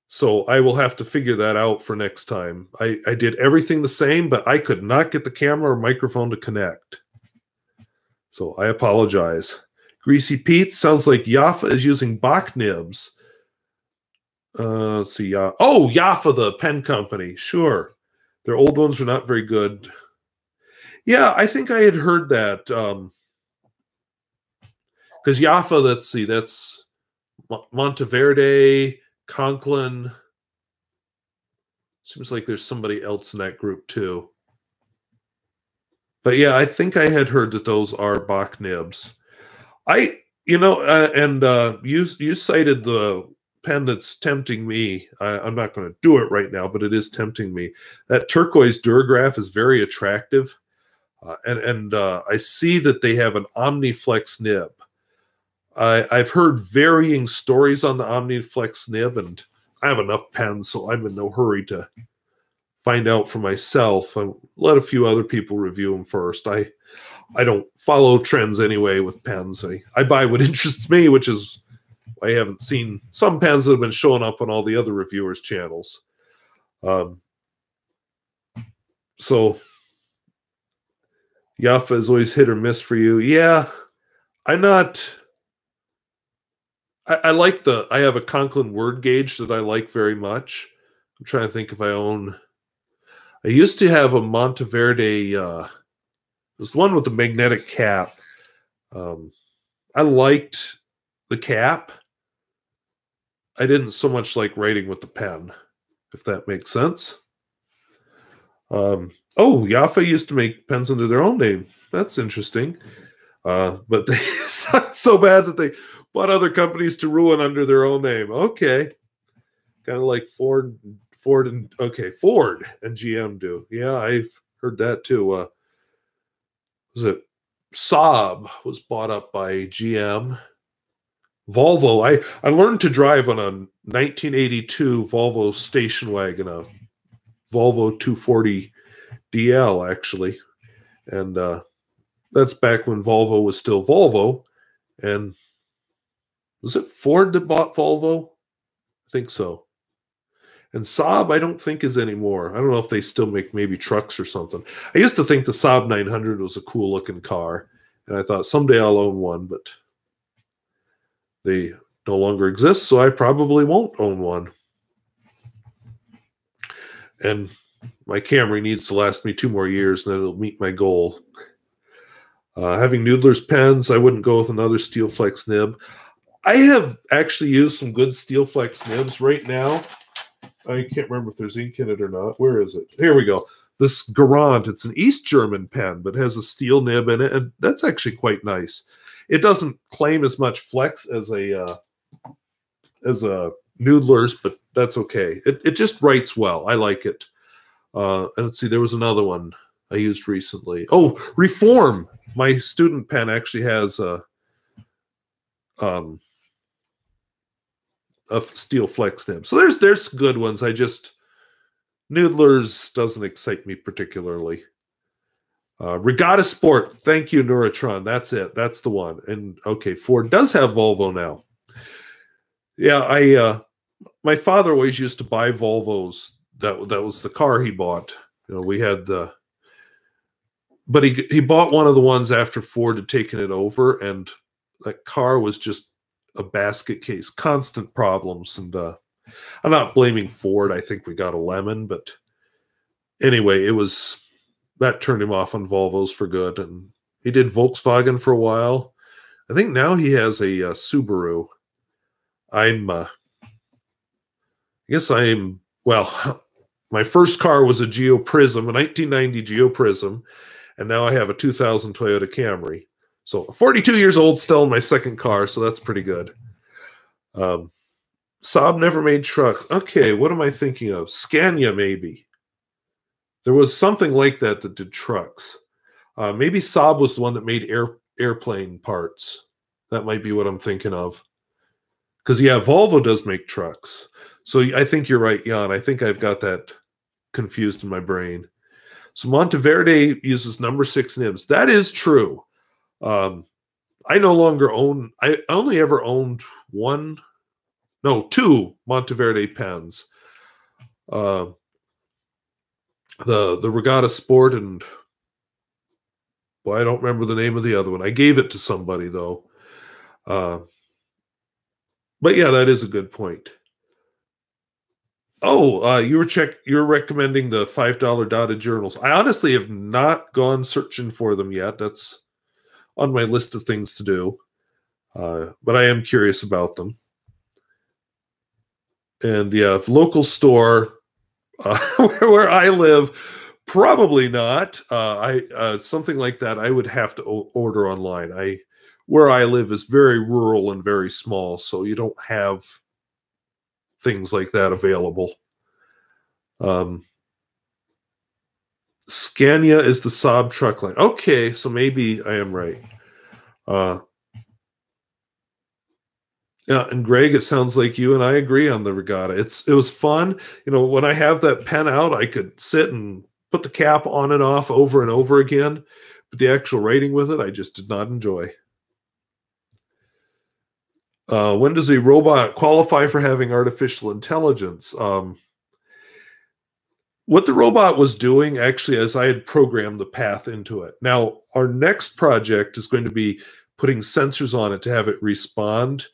So I will have to figure that out for next time. I did everything the same, but I could not get the camera or microphone to connect. So I apologize. Greasy Pete, sounds like Jaffa is using Bach nibs. Let's see. Oh, Jaffa, the pen company. Sure. Their old ones are not very good. Yeah, I think I had heard that. Because Jaffa, let's see, that's Monteverde, Conklin. Seems like there's somebody else in that group too. But yeah, I think I had heard that those are Bach nibs. You cited the pen that's tempting me. I'm not going to do it right now, but it is tempting me. That turquoise Durograph is very attractive. I see that they have an OmniFlex nib. I've heard varying stories on the OmniFlex nib, and I have enough pens, so I'm in no hurry to find out for myself. I let a few other people review them first. I don't follow trends anyway with pens. I buy what interests me, which is I haven't seen some pens that have been showing up on all the other reviewers' channels. So Jaffa is always hit or miss for you. Yeah, I'm not. I like I have a Conklin word gauge that I like very much. I'm trying to think if I own. I used to have a Monteverde. There's the one with the magnetic cap. I liked the cap. I didn't so much like writing with the pen, if that makes sense. Oh, Jaffa used to make pens under their own name. That's interesting. But they sucked so bad that they bought other companies to ruin under their own name. Okay. Kind of like Ford and GM do. Yeah, I've heard that too. Was it Saab was bought up by GM? Volvo. I learned to drive on a 1982 Volvo station wagon, a Volvo 240 DL actually, and that's back when Volvo was still Volvo. And was it Ford that bought Volvo? I think so. And Saab, I don't think is anymore. I don't know if they still make maybe trucks or something. I used to think the Saab 900 was a cool looking car, and I thought someday I'll own one, but they no longer exist, so I probably won't own one. And my Camry needs to last me 2 more years, and then it'll meet my goal. Having Noodler's pens, I wouldn't go with another Steel Flex nib. I have actually used some good Steel Flex nibs right now. I can't remember if there's ink in it or not. Where is it? Here we go. This Garant, it's an East German pen, but has a steel nib in it, and that's actually quite nice. It doesn't claim as much flex as a Noodler's, but that's okay. It just writes well. I like it. And let's see, there was another one I used recently. Oh, Reform. My student pen actually has a steel flex nib. So there's good ones. Noodler's doesn't excite me particularly. Regatta Sport. Thank you, Neuratron. That's it. That's the one. And okay, Ford does have Volvo now. Yeah, my father always used to buy Volvos. That was the car he bought. You know, we had but he bought one of the ones after Ford had taken it over, and that car was just a basket case, constant problems. And I'm not blaming Ford. I think we got a lemon, but anyway, that turned him off on Volvos for good. And he did Volkswagen for a while. I think now he has a Subaru. Well, my first car was a Geo Prism, a 1990 Geo Prism, and now I have a 2000 Toyota Camry. So 42 years old, still in my second car, so that's pretty good. Saab never made truck. Okay, what am I thinking of? Scania, maybe. There was something like that did trucks. Maybe Saab was the one that made airplane parts. That might be what I'm thinking of. Because, yeah, Volvo does make trucks. So I think you're right, Jan. I think I've got that confused in my brain. So Monteverde uses number 6 nibs. That is true. I no longer own, I only ever owned 2 Monteverde pens. The Regatta Sport, and I don't remember the name of the other one. I gave it to somebody though. But yeah, that is a good point. Oh, you're recommending the $5 dotted journals. I honestly have not gone searching for them yet. That's on my list of things to do. But I am curious about them. And yeah, local store where I live, probably not. Something like that I would have to order online. Where I live is very rural and very small, so you don't have things like that available. Scania is the Saab truck line. Okay, so maybe I am right. Yeah, and Greg, it sounds like you and I agree on the Regatta. It was fun. You know, when I have that pen out, I could sit and put the cap on and off over and over again. But the actual writing with it, I just did not enjoy. When does a robot qualify for having artificial intelligence? What the robot was doing, actually, as I had programmed the path into it. Now, our next project is going to be putting sensors on it to have it respond.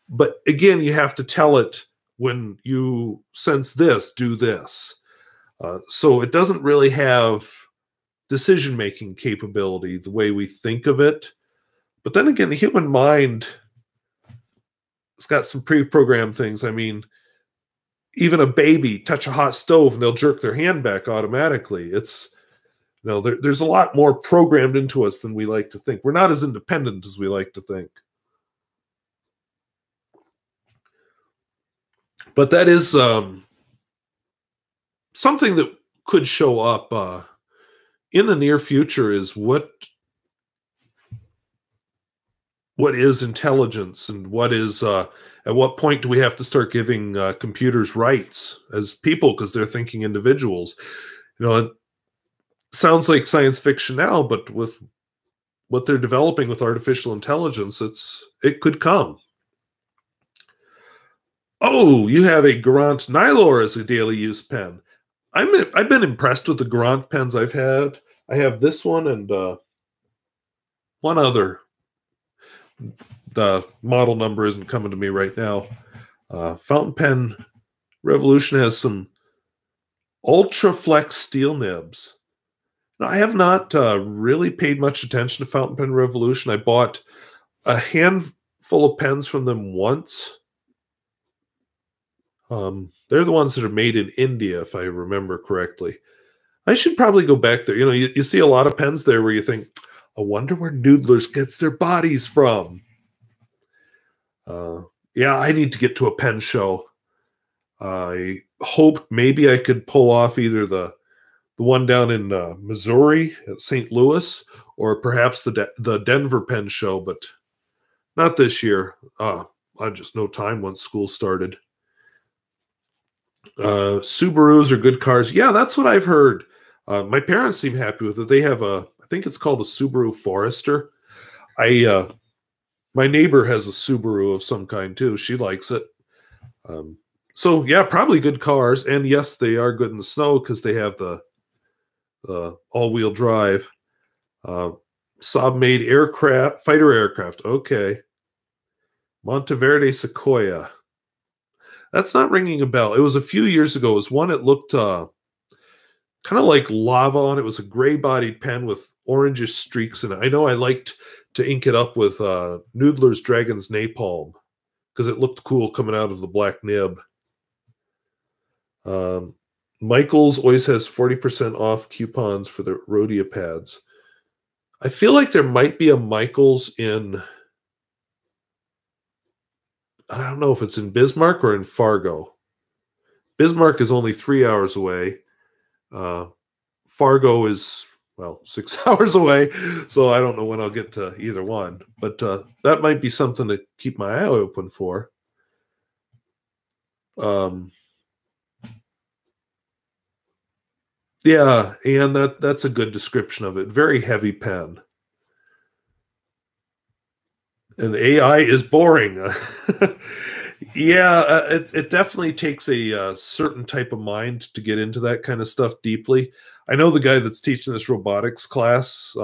But again, you have to tell it when you sense this, do this. So it doesn't really have decision-making capability the way we think of it. But then again, the human mind, it's got some pre-programmed things. I mean, even a baby touch a hot stove and they'll jerk their hand back automatically. It's, you know, there's a lot more programmed into us than we like to think. We're not as independent as we like to think. But that is something that could show up in the near future is what is intelligence, and what is at what point do we have to start giving computers rights as people because they're thinking individuals. You know, it sounds like science fiction now, but with what they're developing with artificial intelligence, it could come. Oh, you have a Garant Nylor as a daily use pen. I've been impressed with the Garant pens I've had. I have this one and one other. The model number isn't coming to me right now. Fountain Pen Revolution has some Ultra Flex steel nibs. Now, I have not really paid much attention to Fountain Pen Revolution. I bought a handful of pens from them once. They're the ones that are made in India, if I remember correctly. I should probably go back there. You know, you see a lot of pens there where you think, I wonder where Noodlers gets their bodies from. Yeah, I need to get to a pen show. I hope maybe I could pull off either the one down in Missouri at St. Louis, or perhaps the Denver pen show, but not this year. I just no time once school started. Subarus are good cars. Yeah, that's what I've heard. My parents seem happy with it. They have I think it's called a Subaru Forester. My neighbor has a Subaru of some kind too. She likes it. So yeah, probably good cars. And yes, they are good in the snow because they have the all-wheel drive. Saab-made fighter aircraft. Okay. Monteverde Sequoia. That's not ringing a bell. It was a few years ago. It was one that looked kind of like lava on it. It was a gray-bodied pen with orangish streaks in it. I know I liked to ink it up with Noodler's Dragon's Napalm because it looked cool coming out of the black nib. Michaels always has 40% off coupons for the Rhodia pads. I feel like there might be a Michaels in, I don't know if it's in Bismarck or in Fargo. Bismarck is only 3 hours away. Fargo is, well, 6 hours away, so I don't know when I'll get to either one. But that might be something to keep my eye open for. Yeah, and that's a good description of it. Very heavy pen. And AI is boring. Yeah, it definitely takes a certain type of mind to get into that kind of stuff deeply. I know the guy that's teaching this robotics class.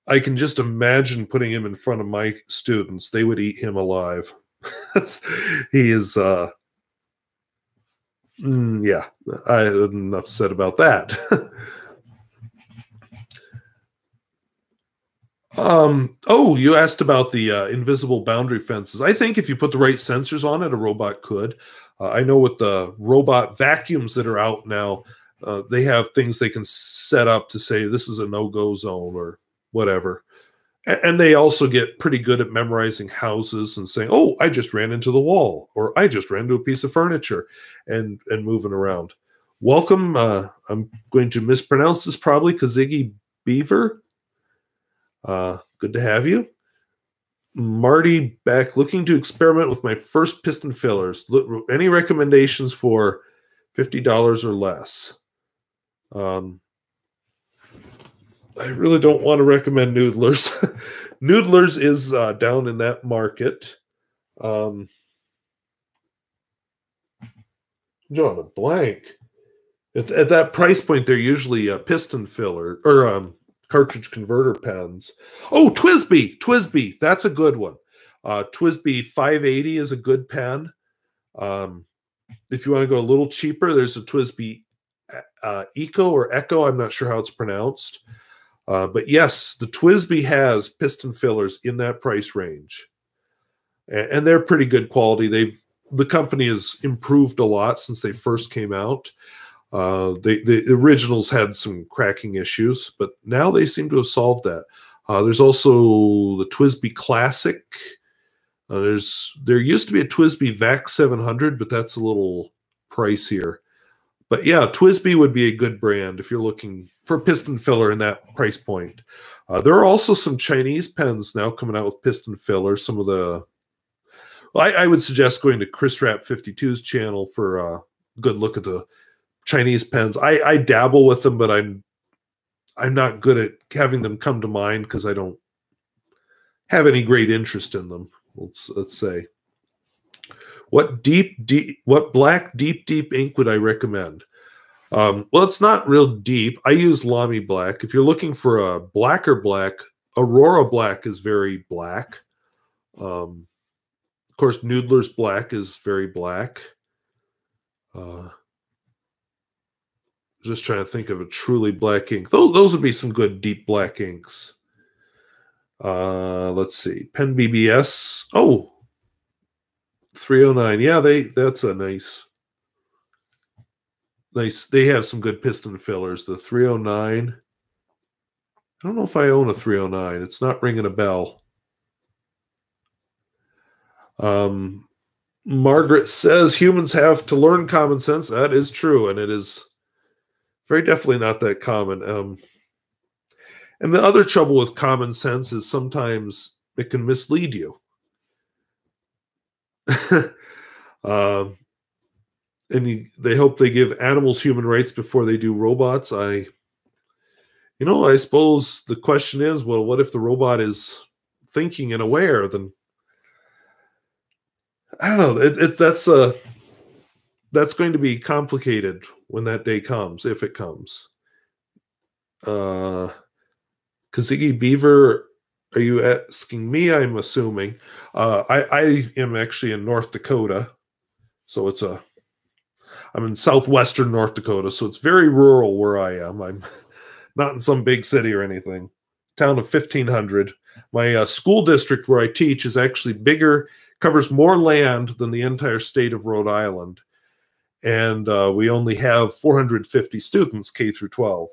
I can just imagine putting him in front of my students. They would eat him alive. He is... yeah, I had enough said about that. Oh, you asked about the invisible boundary fences. I think if you put the right sensors on it, a robot could. I know with the robot vacuums that are out now, they have things they can set up to say this is a no-go zone or whatever. And they also get pretty good at memorizing houses and saying, oh, I just ran into the wall, or I just ran into a piece of furniture, and moving around. Welcome. I'm going to mispronounce this probably, Kaziggy Beaver. Good to have you. Marty back, looking to experiment with my first piston fillers. Any recommendations for $50 or less? I really don't want to recommend Noodlers. Noodlers is down in that market. I'm drawing a blank. At that price point, they're usually a piston filler or cartridge converter pens. Oh, TWSBI. That's a good one. TWSBI 580 is a good pen. If you want to go a little cheaper, there's a TWSBI Eco or Echo. I'm not sure how it's pronounced. But yes, the TWSBI has piston fillers in that price range. And they're pretty good quality. The company has improved a lot since they first came out. The originals had some cracking issues, but now they seem to have solved that. There's also the TWSBI Classic. There used to be a TWSBI VAC 700, but that's a little pricier. But yeah, TWSBI would be a good brand if you're looking for piston filler in that price point. There are also some Chinese pens now coming out with piston filler. Some of the, I would suggest going to Chris Rapp 52's channel for a good look at the Chinese pens. I dabble with them, but I'm not good at having them come to mind because I don't have any great interest in them. Let's say. What black deep ink would I recommend? Well, it's not real deep. I use Lamy black. If you're looking for a blacker black, Aurora black is very black. Of course, Noodler's black is very black. Just trying to think of a truly black ink. Those would be some good deep black inks. Let's see. Pen BBS. Oh, 309. Yeah, that's a nice. They have some good piston fillers. The 309. I don't know if I own a 309. It's not ringing a bell. Margaret says humans have to learn common sense. That is true, and it is very definitely not that common. And the other trouble with common sense is sometimes it can mislead you. And they hope they give animals human rights before they do robots. I suppose the question is, well, what if the robot is thinking and aware? Then I don't know. That's going to be complicated when that day comes, if it comes. Kazigi Beaver, are you asking me? I'm assuming. I am actually in North Dakota, so I'm in southwestern North Dakota, so it's very rural where I am. I'm not in some big city or anything. Town of 1,500. My school district where I teach is actually bigger, covers more land than the entire state of Rhode Island. And we only have 450 students, K through 12.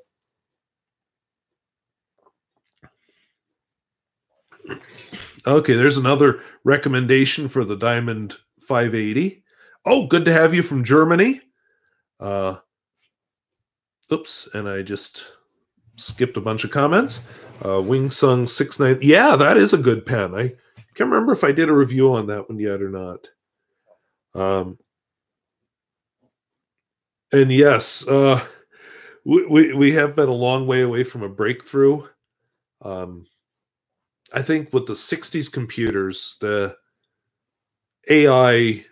Okay, there's another recommendation for the Diamond 580. Oh, good to have you from Germany. Oops, and I just skipped a bunch of comments. Wingsung 69. Yeah, that is a good pen. I can't remember if I did a review on that one yet or not. And yes, we have been a long way away from a breakthrough. I think with the 60s computers, the AI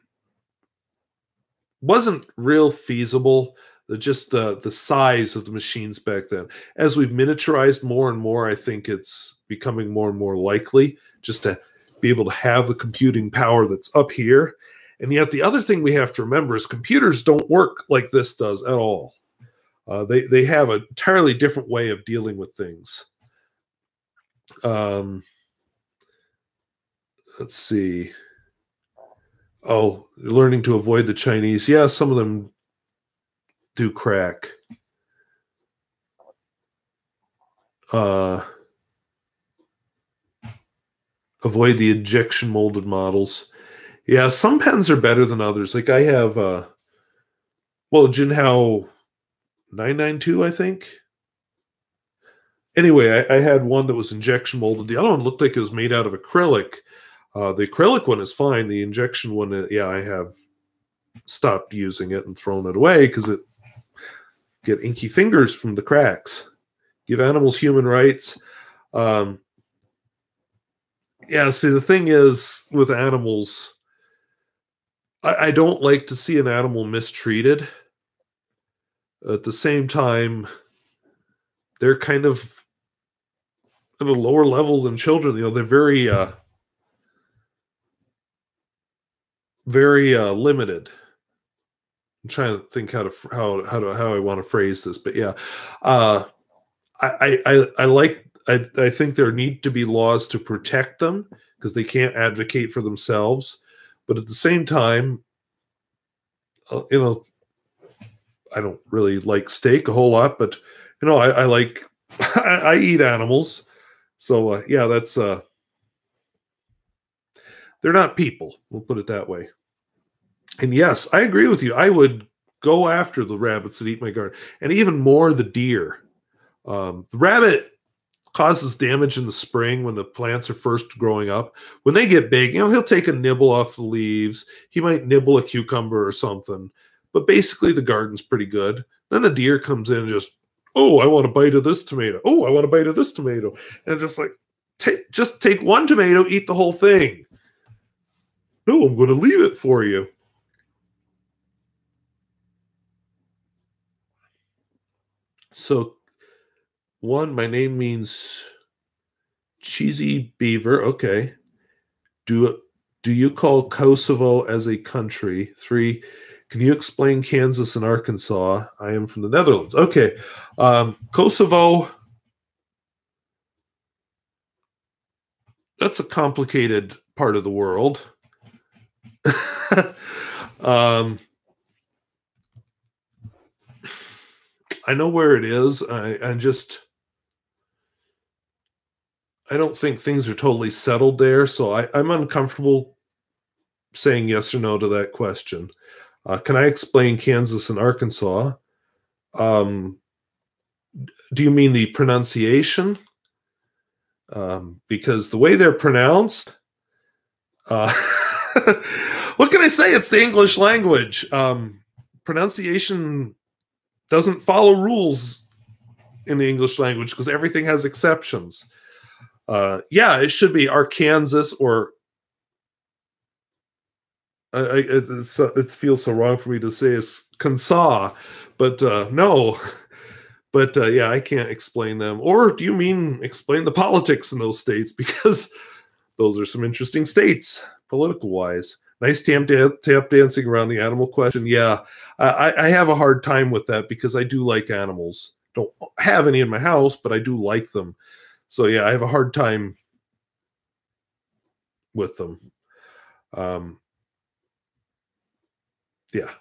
wasn't real feasible. Just the size of the machines back then. As we've miniaturized more and more, I think it's becoming more and more likely just to be able to have the computing power that's up here. And yet the other thing we have to remember is computers don't work like this does at all. They have an entirely different way of dealing with things. Let's see. Oh, learning to avoid the Chinese. Yeah, some of them do crack. Avoid the injection molded models. Yeah, some pens are better than others. Like I have, Jinhao 992, I think. Anyway, I had one that was injection molded. The other one looked like it was made out of acrylic. The acrylic one is fine. The injection one, I have stopped using it and thrown it away because it get inky fingers from the cracks. Give animals human rights. See, the thing is with animals, I don't like to see an animal mistreated. At the same time, they're kind of at a lower level than children. They're very very limited. I'm trying to think how I want to phrase this, but yeah, I think there need to be laws to protect them because they can't advocate for themselves, but at the same time, you know, I don't really like steak a whole lot, but you know, I like I eat animals, so yeah, that's they're not people. We'll put it that way. And yes, I agree with you. I would go after the rabbits that eat my garden, and even more the deer. The rabbit causes damage in the spring when the plants are first growing up. When they get big, you know, he'll take a nibble off the leaves. He might nibble a cucumber or something. But basically, the garden's pretty good. Then the deer comes in and just, oh, I want a bite of this tomato. Oh, I want a bite of this tomato. And just like, just take one tomato, eat the whole thing. No, I'm going to leave it for you. So, one, my name means cheesy beaver. Okay. Do you call Kosovo as a country? 3, can you explain Kansas and Arkansas? I am from the Netherlands. Okay. Kosovo, that's a complicated part of the world. I know where it is. I don't think things are totally settled there, so I'm uncomfortable saying yes or no to that question. Can I explain Kansas and Arkansas? Do you mean the pronunciation? Because the way they're pronounced, what can I say? It's the English language. Pronunciation doesn't follow rules in the English language because everything has exceptions. Yeah, it should be Arkansas or it feels so wrong for me to say it's Kansas, but no. But yeah, I can't explain them. Or do you mean explain the politics in those states? Because those are some interesting states, political-wise. Nice tap dancing around the animal question. Yeah, I have a hard time with that because I do like animals. Don't have any in my house, but I do like them. So yeah, I have a hard time with them. Yeah.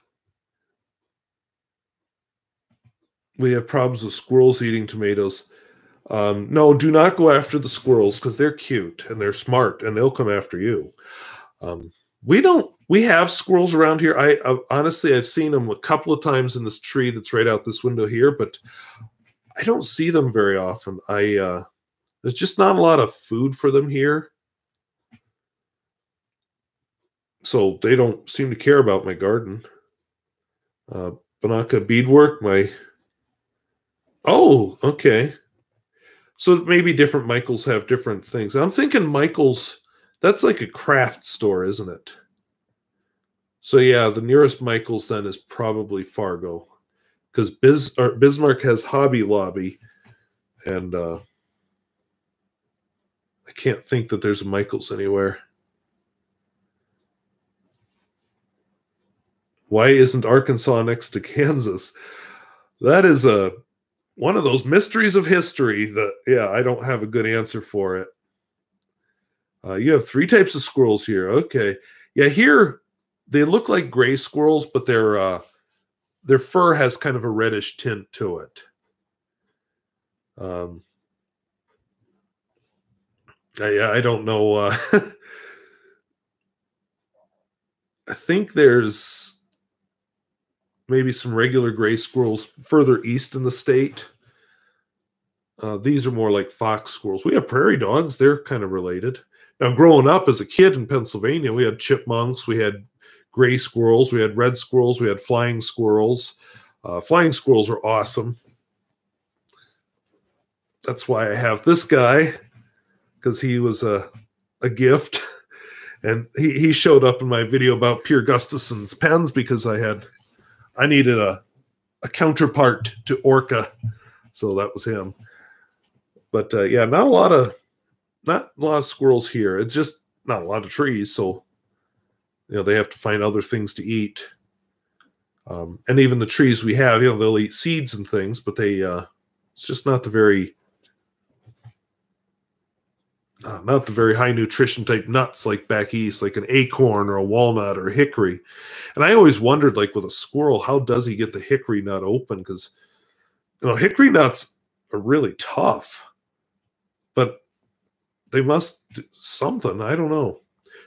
We have problems with squirrels eating tomatoes. No, do not go after the squirrels because they're cute and they're smart and they'll come after you. We have squirrels around here. Honestly, I've seen them a couple of times in this tree that's right out this window here, but I don't see them very often. There's just not a lot of food for them here. So they don't seem to care about my garden. Banaka beadwork, oh, okay. So maybe different Michaels have different things. I'm thinking Michaels, that's like a craft store, isn't it? So yeah, the nearest Michaels then is probably Fargo. Because Bismarck has Hobby Lobby. And I can't think that there's a Michaels anywhere. Why isn't Arkansas next to Kansas? That is one of those mysteries of history that, yeah, I don't have a good answer for it. You have 3 types of squirrels here. Okay. Yeah, here they look like gray squirrels, but their fur has kind of a reddish tint to it. I don't know. I think there's maybe some regular gray squirrels further east in the state. These are more like fox squirrels. We have prairie dogs. They're kind of related. Now, growing up as a kid in Pennsylvania, we had chipmunks, we had gray squirrels, we had red squirrels, we had flying squirrels. Flying squirrels are awesome. That's why I have this guy, because he was a gift. And he showed up in my video about Pierre Gustafson's pens because I needed a counterpart to Orca. So that was him. But yeah, not a lot of squirrels here. It's just not a lot of trees. So You know, they have to find other things to eat. And even the trees we have, you know, they'll eat seeds and things, but they, it's just not the very high nutrition type nuts like back east, like an acorn or a walnut or a hickory. And I always wondered, like with a squirrel, how does he get the hickory nut open? Because, you know, hickory nuts are really tough, but they must do something. I don't know.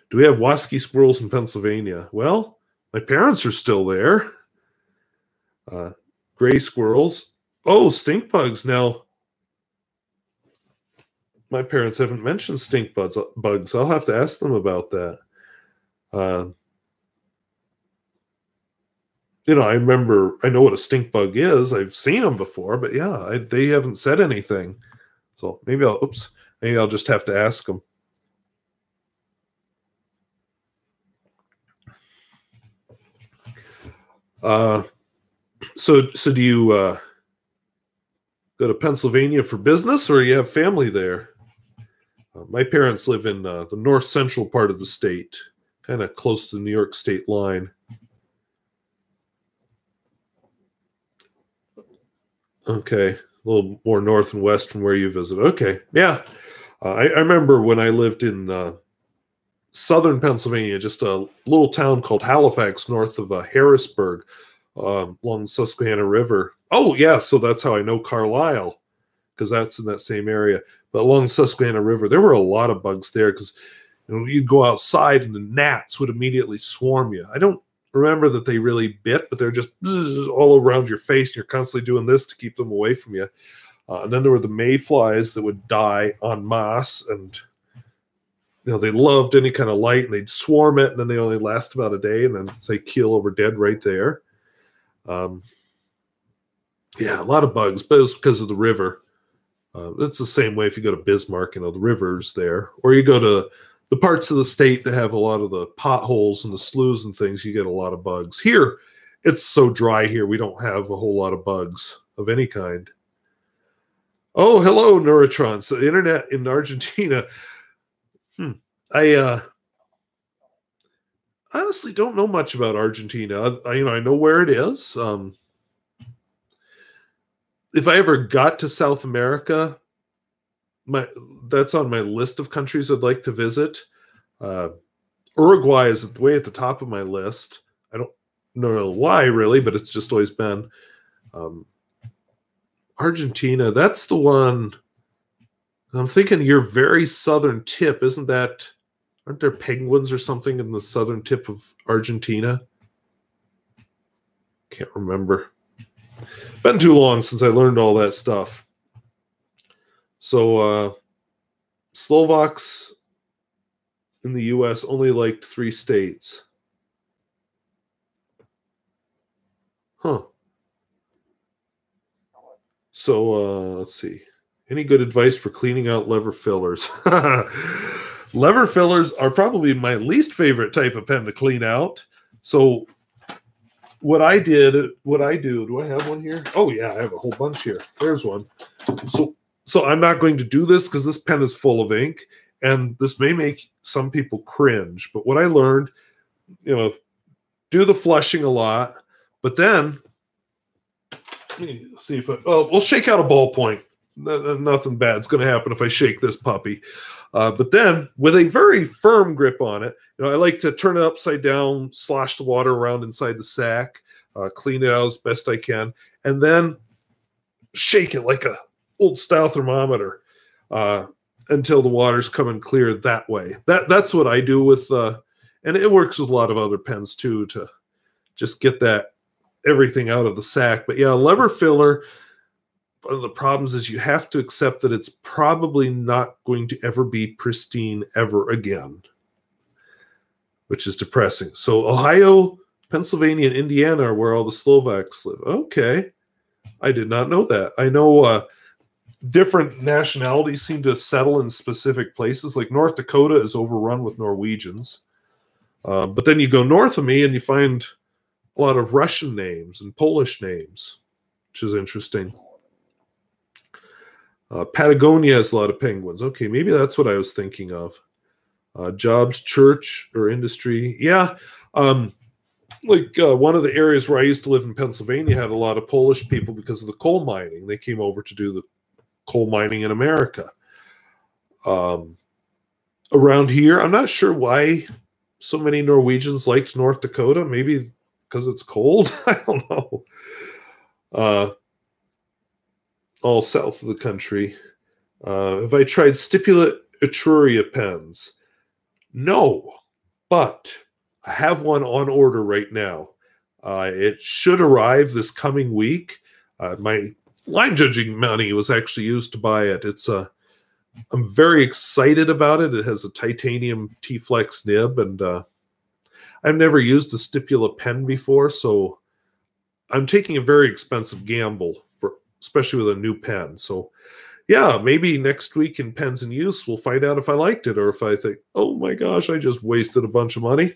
Do we have Wasp-key squirrels in Pennsylvania? Well, my parents are still there. Gray squirrels. Oh, stink bugs. Now, my parents haven't mentioned stink bugs. I'll have to ask them about that. You know, I know what a stink bug is. I've seen them before, but yeah, they haven't said anything. So maybe I'll just have to ask them. So do you go to Pennsylvania for business, or you have family there? My parents live in the north central part of the state, kind of close to the New York state line. Okay, a little more north and west from where you visit. Okay, yeah. I remember when I lived in southern Pennsylvania, just a little town called Halifax, north of Harrisburg, along the Susquehanna River. Oh, yeah, so that's how I know Carlisle, because that's in that same area. But along the Susquehanna River, there were a lot of bugs there, because you'd go outside and the gnats would immediately swarm you. I don't remember that they really bit, but they're just all around your face, and you're constantly doing this to keep them away from you. And then there were the mayflies that would die en masse, and they loved any kind of light, and they'd swarm it, and then they only last about a day, and then they keel over dead right there. Yeah, a lot of bugs, but it's because of the river. It's the same way if you go to Bismarck, the river's there. Or you go to the parts of the state that have a lot of the potholes and the sloughs and things, you get a lot of bugs. Here, it's so dry here, we don't have a whole lot of bugs of any kind. Oh, hello, Neurotron. So internet in Argentina. I honestly don't know much about Argentina. I know where it is. If I ever got to South America, that's on my list of countries I'd like to visit. Uruguay is way at the top of my list. I don't know why, really, but it's just always been. Argentina, that's the one. I'm thinking your very southern tip, isn't that? Aren't there penguins or something in the southern tip of Argentina? Can't remember. Been too long since I learned all that stuff. So Slovaks in the U.S. only liked 3 states. Huh. So let's see. Any good advice for cleaning out lever fillers? Lever fillers are probably my least favorite type of pen to clean out. So what I do, do I have one here? Oh yeah, I have a whole bunch here. There's one. So I'm not going to do this because this pen is full of ink, and this may make some people cringe. But what I learned, do the flushing a lot, but then let me see if we'll shake out a ballpoint. Nothing bad's going to happen if I shake this puppy. But then with a very firm grip on it, I like to turn it upside down, slosh the water around inside the sack, clean it out as best I can, and then shake it like a old style thermometer until the water's coming clear that way. That's what I do with, and it works with a lot of other pens too, to just get that everything out of the sack. But yeah, lever filler, one of the problems is you have to accept that it's probably not going to ever be pristine ever again, which is depressing. So Ohio, Pennsylvania, and Indiana are where all the Slovaks live. Okay. I did not know that. I know different nationalities seem to settle in specific places. Like North Dakota is overrun with Norwegians. But then you go north of me and you find a lot of Russian names and Polish names, which is interesting. Patagonia has a lot of penguins. Okay, maybe that's what I was thinking of. Jobs, church, or industry. Yeah. One of the areas where I used to live in Pennsylvania had a lot of Polish people because of the coal mining. They came over to do the coal mining in America. Around here, I'm not sure why so many Norwegians liked North Dakota. Maybe because it's cold. I don't know. All south of the country. Have I tried Stipula Etruria pens? No, but I have one on order right now. It should arrive this coming week. My line judging money was actually used to buy it. I'm very excited about it. It has a titanium T-Flex nib, and I've never used a Stipula pen before, so I'm taking a very expensive gamble, especially with a new pen. So yeah, maybe next week in Pens in Use, we'll find out if I liked it, or if I think, oh my gosh, I just wasted a bunch of money.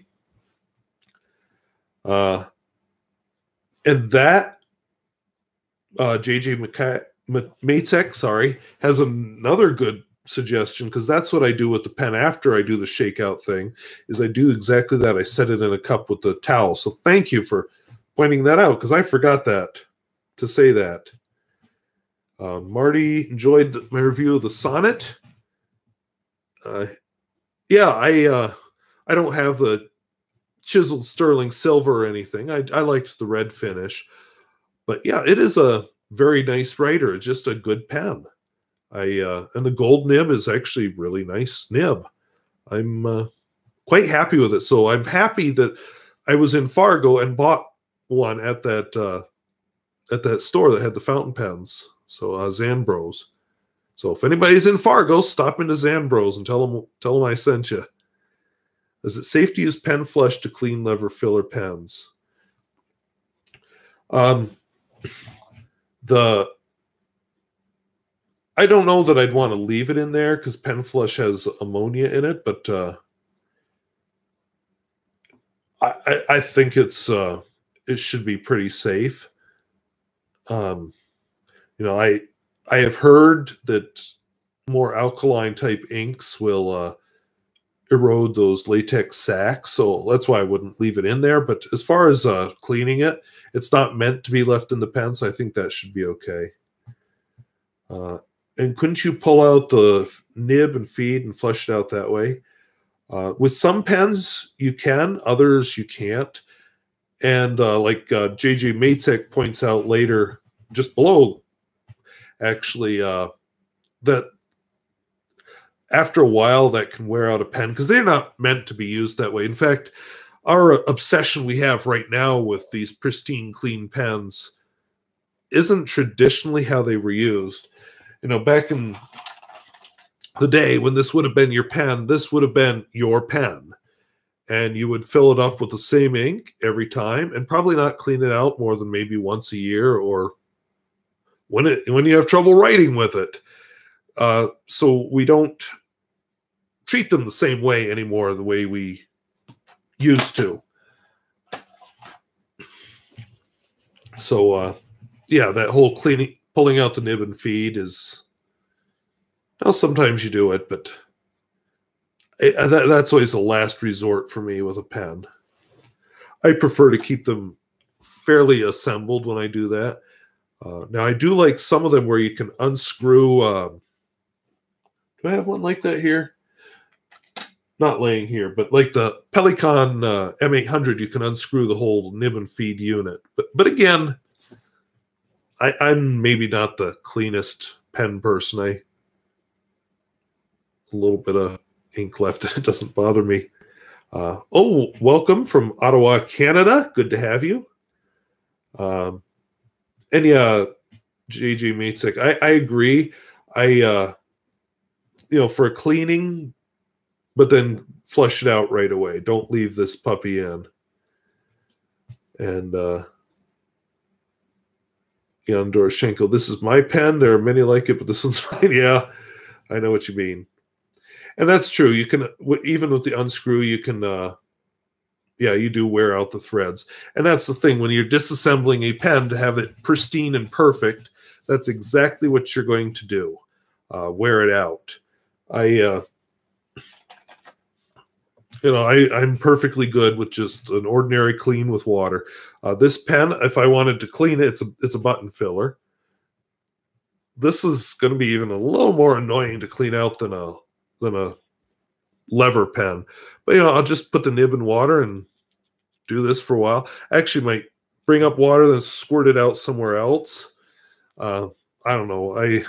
And that, JJ Matek, has another good suggestion, because that's what I do with the pen after I do the shakeout thing, is I do exactly that. I set it in a cup with the towel. So thank you for pointing that out, because I forgot to say that. Marty enjoyed my review of the Sonnet. Yeah, I don't have the chiseled sterling silver or anything. I liked the red finish. But yeah, it is a very nice writer. It's just a good pen. And the gold nib is actually really nice nib. I'm quite happy with it. So I'm happy that I was in Fargo and bought one at that store that had the fountain pens. So Zanbros. So if anybody's in Fargo, stop into Zanbros and tell them I sent you. Is it safe to use pen flush to clean lever filler pens? I don't know that I'd want to leave it in there because pen flush has ammonia in it, but I think it should be pretty safe. I have heard that more alkaline type inks will erode those latex sacks, so that's why I wouldn't leave it in there. But as far as cleaning it, it's not meant to be left in the pen, so I think that should be okay. And couldn't you pull out the nib and feed and flush it out that way? With some pens, you can. Others, you can't. And like JJ Matek points out later, just below, actually, that after a while that can wear out a pen because they're not meant to be used that way. In fact, our obsession we have right now with these pristine, clean pens isn't traditionally how they were used. Back in the day when this would have been your pen, this would have been your pen. And you would fill it up with the same ink every time and probably not clean it out more than maybe once a year or when you have trouble writing with it. So we don't treat them the same way anymore, the way we used to. So, yeah, that whole pulling out the nib and feed is, well, sometimes you do it, but that's always the last resort for me with a pen. I prefer to keep them fairly assembled when I do that. Now, I do like some of them where you can unscrew. Do I have one like that here? Not laying here, but like the Pelican M800, you can unscrew the whole nib and feed unit. But again, I'm maybe not the cleanest pen person. A little bit of ink left. It doesn't bother me. Oh, welcome from Ottawa, Canada. Good to have you. And yeah, JJ Matek, I agree. For cleaning, but then flush it out right away. Don't leave this puppy in. And Jan Doroshenko, this is my pen. There are many like it, but this one's mine. Yeah, I know what you mean. And that's true. You can, even with the unscrew, you can, you do wear out the threads. And that's the thing. When you're disassembling a pen to have it pristine and perfect, that's exactly what you're going to do. Wear it out. You know, I'm perfectly good with just an ordinary clean with water. This pen, if I wanted to clean it, it's a button filler. This is going to be even a little more annoying to clean out than a lever pen. But, you know, I'll just put the nib in water and do this for a while. I actually might bring up water, then squirt it out somewhere else. I don't know. I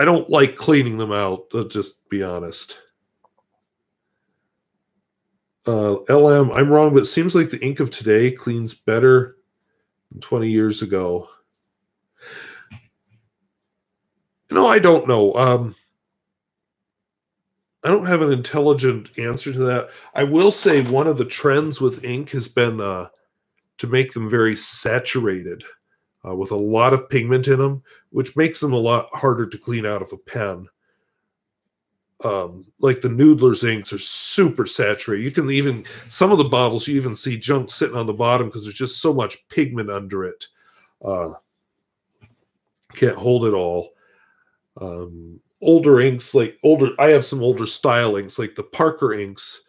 don't like cleaning them out, to just be honest. LM, I'm wrong, but it seems like the ink of today cleans better than 20 years ago. No, I don't know. I don't have an intelligent answer to that. I will say one of the trends with ink has been to make them very saturated with a lot of pigment in them, which makes them a lot harder to clean out of a pen. Like the Noodler's inks are super saturated. You can even, some of the bottles, you even see junk sitting on the bottom because there's just so much pigment under it. Can't hold it all. Older inks, I have some older style inks, like the Parker inks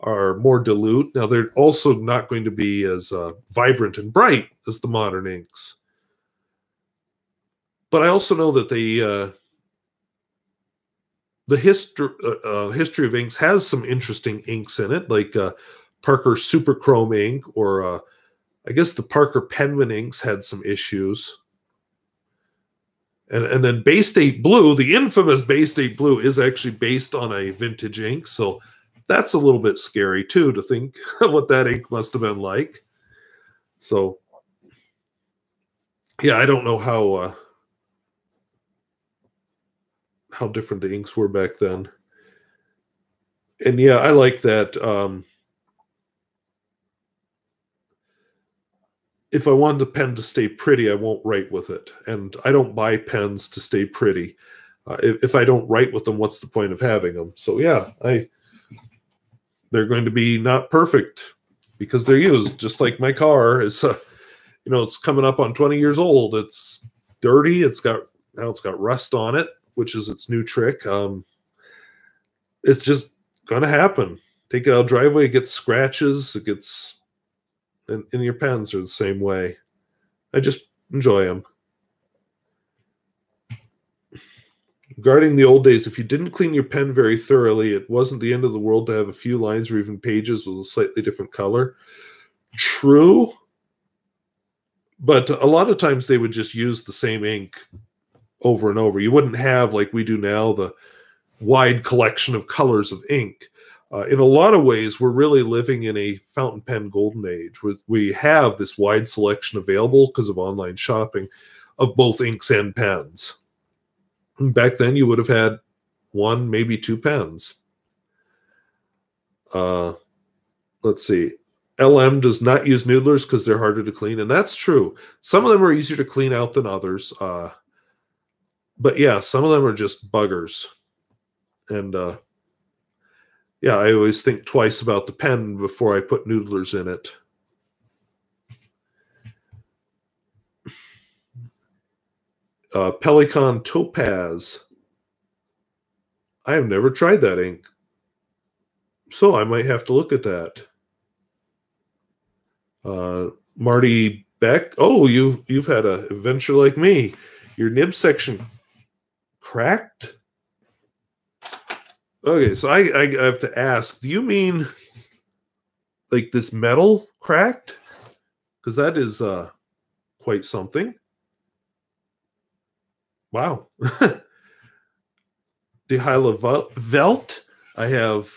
are more dilute. Now, they're also not going to be as vibrant and bright as the modern inks. But I also know that the history of inks has some interesting inks in it, like Parker Super Chrome ink, or I guess the Parker Penman inks had some issues. And then Bay State Blue, the infamous Bay State Blue, is actually based on a vintage ink, so that's a little bit scary too, to think what that ink must have been like. So, yeah, I don't know how different the inks were back then. And yeah, I like that. If I wanted the pen to stay pretty, I won't write with it. And I don't buy pens to stay pretty. If I don't write with them, what's the point of having them? So yeah, they're going to be not perfect because they're used. Just like my car is, you know, it's coming up on 20 years old. It's dirty. Now it's got rust on it, which is its new trick. It's just gonna happen. Take it out driveway, it gets scratches, it gets, and your pens are the same way. I just enjoy them. Regarding the old days, if you didn't clean your pen very thoroughly, it wasn't the end of the world to have a few lines or even pages with a slightly different color. True, but a lot of times they would just use the same ink over and over. You wouldn't have, like we do now, the wide collection of colors of ink. In a lot of ways, we're really living in a fountain pen golden age. We have this wide selection available because of online shopping of both inks and pens. And back then, you would have had one, maybe two pens. Let's see. LM does not use Noodlers because they're harder to clean, and that's true. Some of them are easier to clean out than others. But yeah, some of them are just buggers. And yeah, I always think twice about the pen before I put Noodlers in it. Pelican Topaz. I have never tried that ink, so I might have to look at that. Marty Beck. Oh, you've had an adventure like me. Your nib section cracked? Okay, so I have to ask, do you mean like this metal cracked? Because that is quite something. Wow. De Heile Welt. I have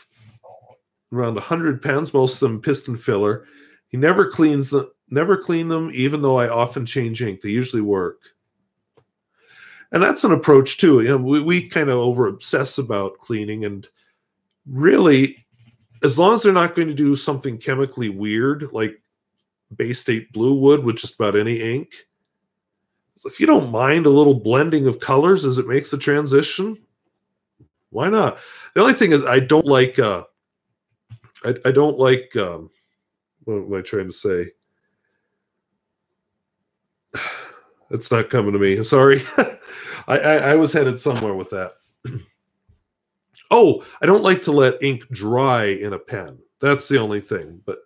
around 100 pens, most of them piston filler. He never clean them, even though I often change ink. They usually work. And that's an approach too. You know, we kind of over obsess about cleaning, and really, as long as they're not going to do something chemically weird like Bay State Blue would with just about any ink, if you don't mind a little blending of colors as it makes the transition, why not? The only thing is I don't like I don't like what am I trying to say? It's not coming to me. Sorry. I was headed somewhere with that. Oh, I don't like to let ink dry in a pen. That's the only thing, but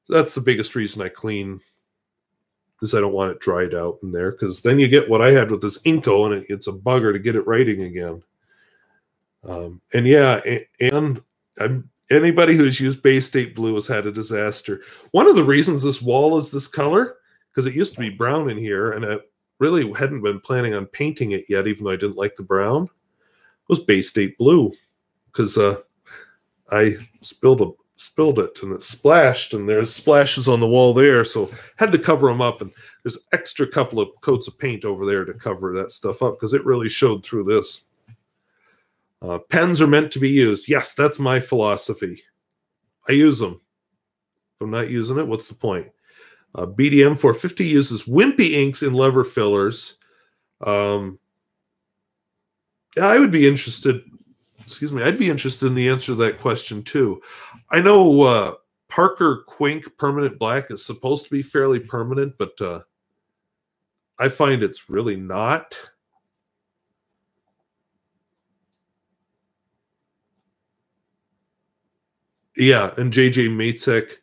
that's the biggest reason I clean, is I don't want it dried out in there, because then you get what I had with this Inco, and it's a bugger to get it writing again. And yeah, and anybody who's used Bay State Blue has had a disaster. One of the reasons this wall is this color, because it used to be brown in here, and I really hadn't been planning on painting it yet, even though I didn't like the brown, was Bay State Blue, because I spilled it and it splashed, and there's splashes on the wall there, so had to cover them up, and there's extra couple of coats of paint over there to cover that stuff up, because it really showed through this. Pens are meant to be used. Yes, that's my philosophy. I use them. If I'm not using it, what's the point? BDM 450 uses wimpy inks in lever fillers. Yeah, I would be interested. Excuse me, I'd be interested in the answer to that question too. I know Parker Quink Permanent Black is supposed to be fairly permanent, but I find it's really not. Yeah, and JJ Matzek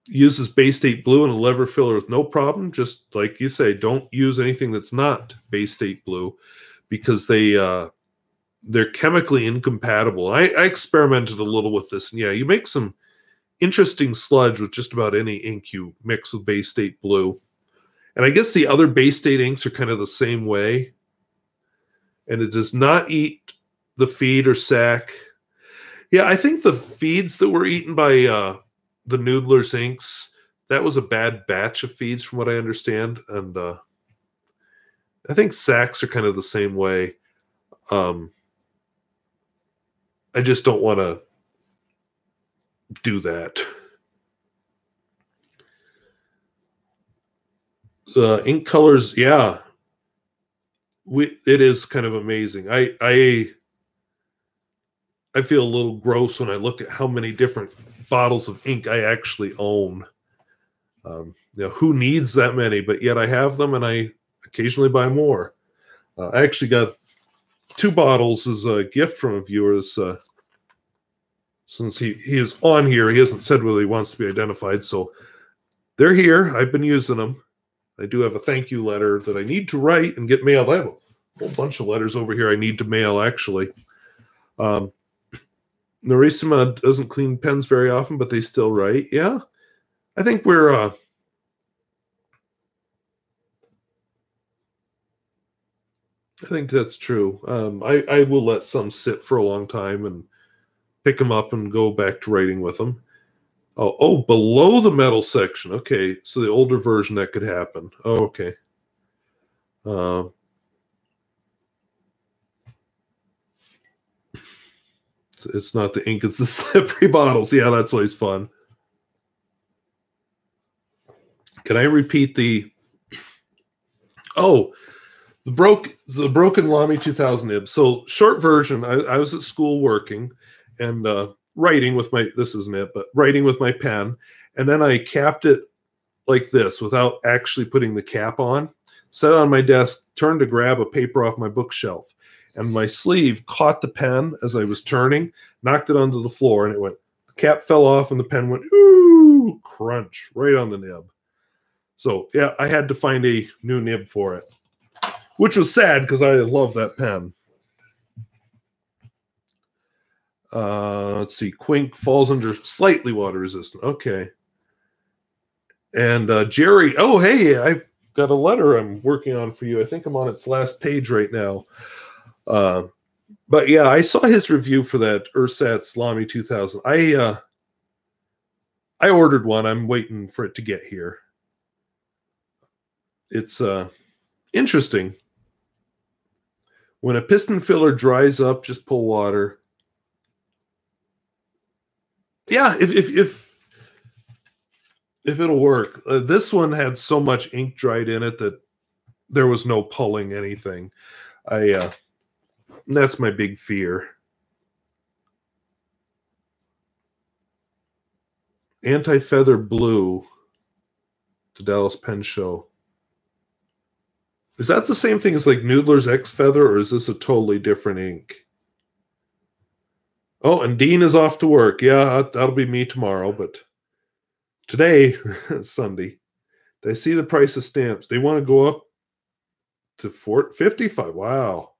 uses Bay State Blue in a lever filler with no problem. Just like you say, don't use anything that's not Bay State Blue, because they're chemically incompatible. I experimented a little with this, and yeah, you make some interesting sludge with just about any ink you mix with Bay State Blue. And I guess the other Bay State inks are kind of the same way. And it does not eat the feed or sac. Yeah, I think the feeds that were eaten by the Noodler's inks, that was a bad batch of feeds from what I understand. And I think sacs are kind of the same way. I just don't want to do that. Ink colors, yeah. It is kind of amazing. I feel a little gross when I look at how many different bottles of ink I actually own. Who needs that many? But yet I have them, and I occasionally buy more. I actually got 2 bottles as a gift from a viewer. Since he is on here, he hasn't said whether he wants to be identified. So they're here. I've been using them. I do have a thank you letter that I need to write and get mailed. I have a whole bunch of letters over here I need to mail, actually. Norissima doesn't clean pens very often, but they still write. Yeah, I think we're... I think that's true. I will let some sit for a long time and pick them up and go back to writing with them. Oh, below the metal section. Okay, so the older version that could happen. Oh, okay. It's not the ink, it's the slippery bottles. Yeah, that's always fun. Can I repeat the... Oh, the broken Lamy 2000 nib. So short version, I was at school working and writing with my... This isn't it, but writing with my pen. And then I capped it like this without actually putting the cap on. Set it on my desk, turned to grab a paper off my bookshelf. And my sleeve caught the pen as I was turning, knocked it onto the floor, and the cap fell off, and the pen went, ooh, crunch, right on the nib. So, yeah, I had to find a new nib for it, which was sad because I love that pen. Let's see, Quink falls under slightly water resistant. Okay. And Jerry, oh, hey, I've got a letter I'm working on for you. I think I'm on its last page right now. But yeah, I saw his review for that Ursat's Lamy 2000. I ordered one. I'm waiting for it to get here. It's interesting. When a piston filler dries up, just pull water. Yeah, if it'll work. This one had so much ink dried in it that there was no pulling anything. That's my big fear. Anti-feather blue to Dallas Pen Show. Is that the same thing as like Noodler's X Feather, or is this a totally different ink? Oh, and Dean is off to work. Yeah, that'll be me tomorrow. But today, Sunday, they see the price of stamps. They want to go up to 55. Wow.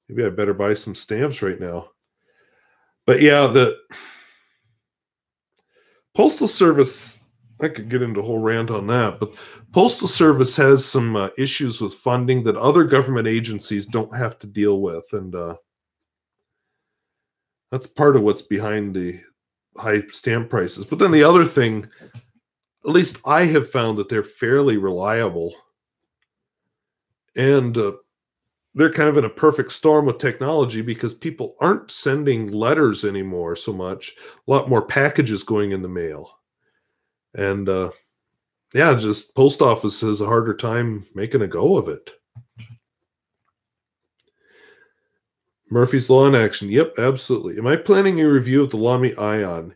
Maybe I better buy some stamps right now. But yeah, the Postal Service, I could get into a whole rant on that, but Postal Service has some issues with funding that other government agencies don't have to deal with. And that's part of what's behind the high stamp prices. But then the other thing, at least I have found that they're fairly reliable. And they're kind of in a perfect storm with technology because people aren't sending letters anymore so much. A lot more packages going in the mail. And yeah, just post office has a harder time making a go of it. Murphy's Law in action. Yep, absolutely. Am I planning a review of the Lamy Ion?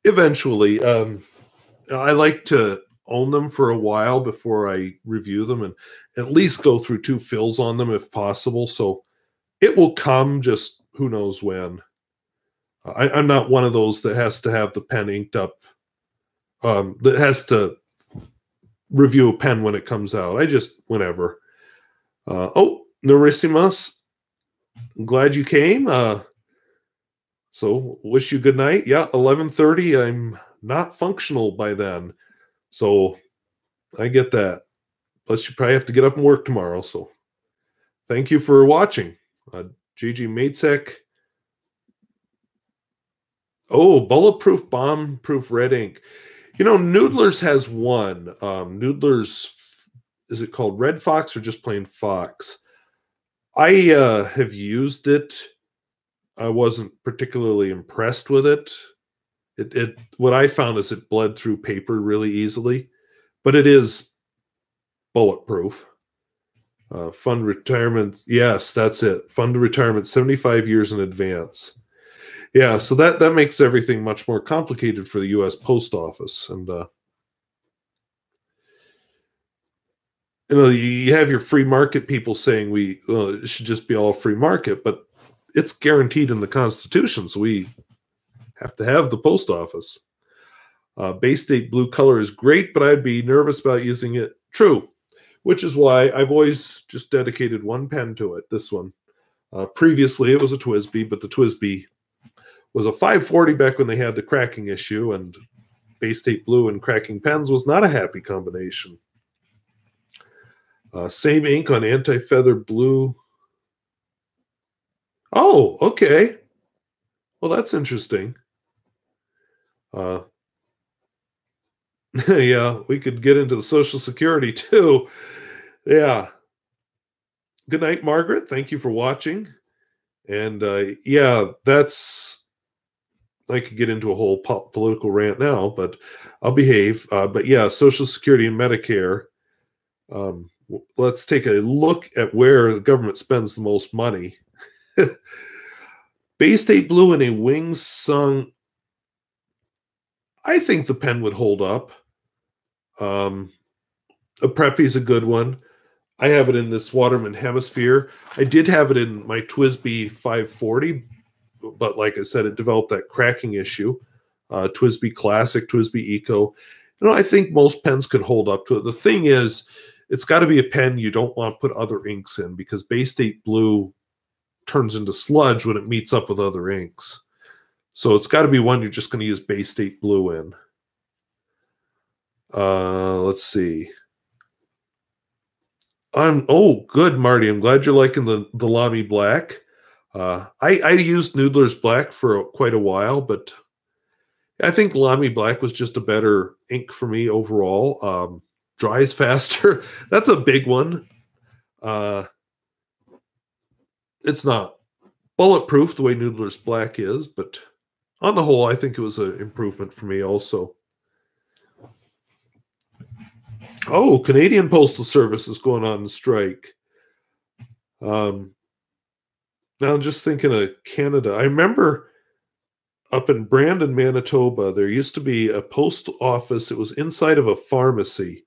Eventually. I like to own them for a while before I review them and at least go through 2 fills on them if possible. So it will come, just who knows when. I'm not one of those that has to have the pen inked up, that has to review a pen when it comes out. I just, whenever. Oh, Narissimus, I'm glad you came. So wish you good night. Yeah, 11:30. I'm not functional by then. So I get that. Plus, you probably have to get up and work tomorrow. So thank you for watching. GG Matesek. Oh, bulletproof, bomb-proof red ink. You know, Noodlers has one. Noodlers, is it called Red Fox or just plain Fox? I have used it. I wasn't particularly impressed with it. What I found is it bled through paper really easily, but it is bulletproof. Fund retirement. Yes, that's it. Fund retirement 75 years in advance. Yeah, so that makes everything much more complicated for the U.S. Post Office. And, you know, you have your free market people saying it should just be all free market, but it's guaranteed in the Constitution, so we have to have the post office. Bay State blue color is great, but I'd be nervous about using it. True, which is why I've always just dedicated one pen to it, this one. Previously, it was a TWSBI, but the TWSBI was a 540 back when they had the cracking issue, and Bay State blue and cracking pens was not a happy combination. Same ink on anti-feather blue. Oh, okay. Well, that's interesting. Yeah, we could get into the Social Security too. Yeah. Good night, Margaret. Thank you for watching. And yeah, I could get into a whole political rant now, but I'll behave. But yeah, Social Security and Medicare. Let's take a look at where the government spends the most money. Bay State blue and a wing sung. I think the pen would hold up. A Preppy is a good one. I have it in this Waterman Hemisphere. I did have it in my TWSBI 540, but like I said, it developed that cracking issue. TWSBI Classic, TWSBI Eco. You know, I think most pens could hold up to it. The thing is, it's got to be a pen you don't want to put other inks in, because Bay State blue turns into sludge when it meets up with other inks. So it's got to be one you're just going to use Bay State blue in. Let's see. Oh, good, Marty. I'm glad you're liking the Lamy Black. I used Noodler's Black for quite a while, but I think Lamy Black was just a better ink for me overall. Dries faster. That's a big one. It's not bulletproof the way Noodler's Black is, but on the whole, I think it was an improvement for me also. Oh, Canadian Postal Service is going on strike. Now I'm just thinking of Canada. I remember up in Brandon, Manitoba, there used to be a post office. It was inside of a pharmacy.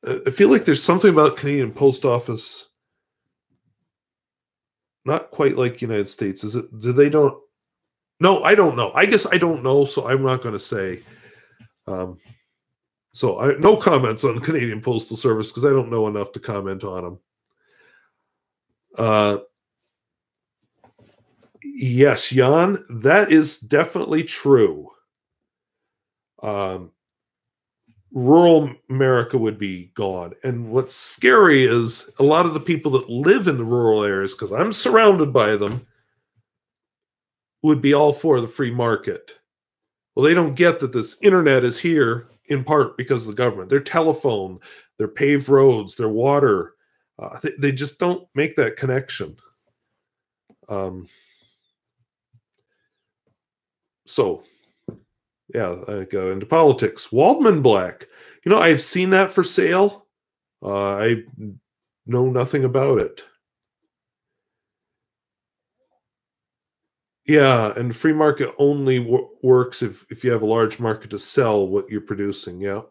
I feel like there's something about Canadian Post Office not quite like United States. Is it? Do they don't? No, I don't know. I guess I don't know, so I'm not going to say. So no comments on Canadian Postal Service because I don't know enough to comment on them. Yes, Jan, that is definitely true. Rural America would be gone. And what's scary is a lot of the people that live in the rural areas, because I'm surrounded by them, would be all for the free market. Well, they don't get that this internet is here in part because of the government. Their telephone, their paved roads, their water, they just don't make that connection. So, yeah, I got into politics. Waldman Black. You know, I've seen that for sale. I know nothing about it. Yeah, and free market only works if you have a large market to sell what you're producing. Yeah.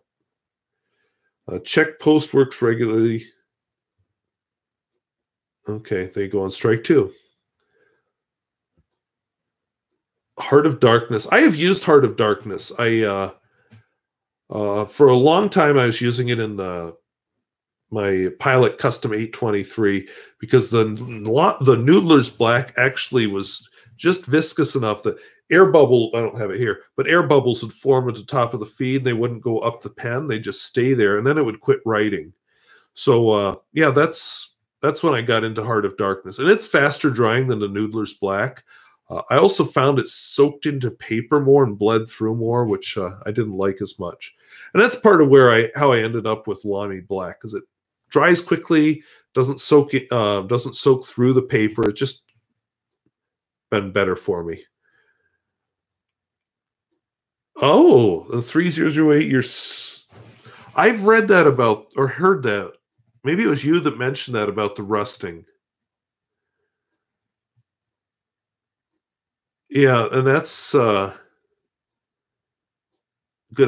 Check post works regularly. Okay, they go on strike too. Heart of Darkness. I have used Heart of Darkness. I for a long time I was using it in my Pilot Custom 823 because the Noodler's Black actually was just viscous enough that air bubble, I don't have it here, but air bubbles would form at the top of the feed and they wouldn't go up the pen. They just stay there and then it would quit writing. So yeah, that's when I got into Heart of Darkness. And it's faster drying than the Noodler's Black. I also found it soaked into paper more and bled through more, which I didn't like as much. And that's part of how I ended up with Lamy Black, because it dries quickly, doesn't soak through the paper. It's just been better for me. Oh, the 3008. I've read that about or heard that. Maybe it was you that mentioned that about the rusting. Yeah, and that's good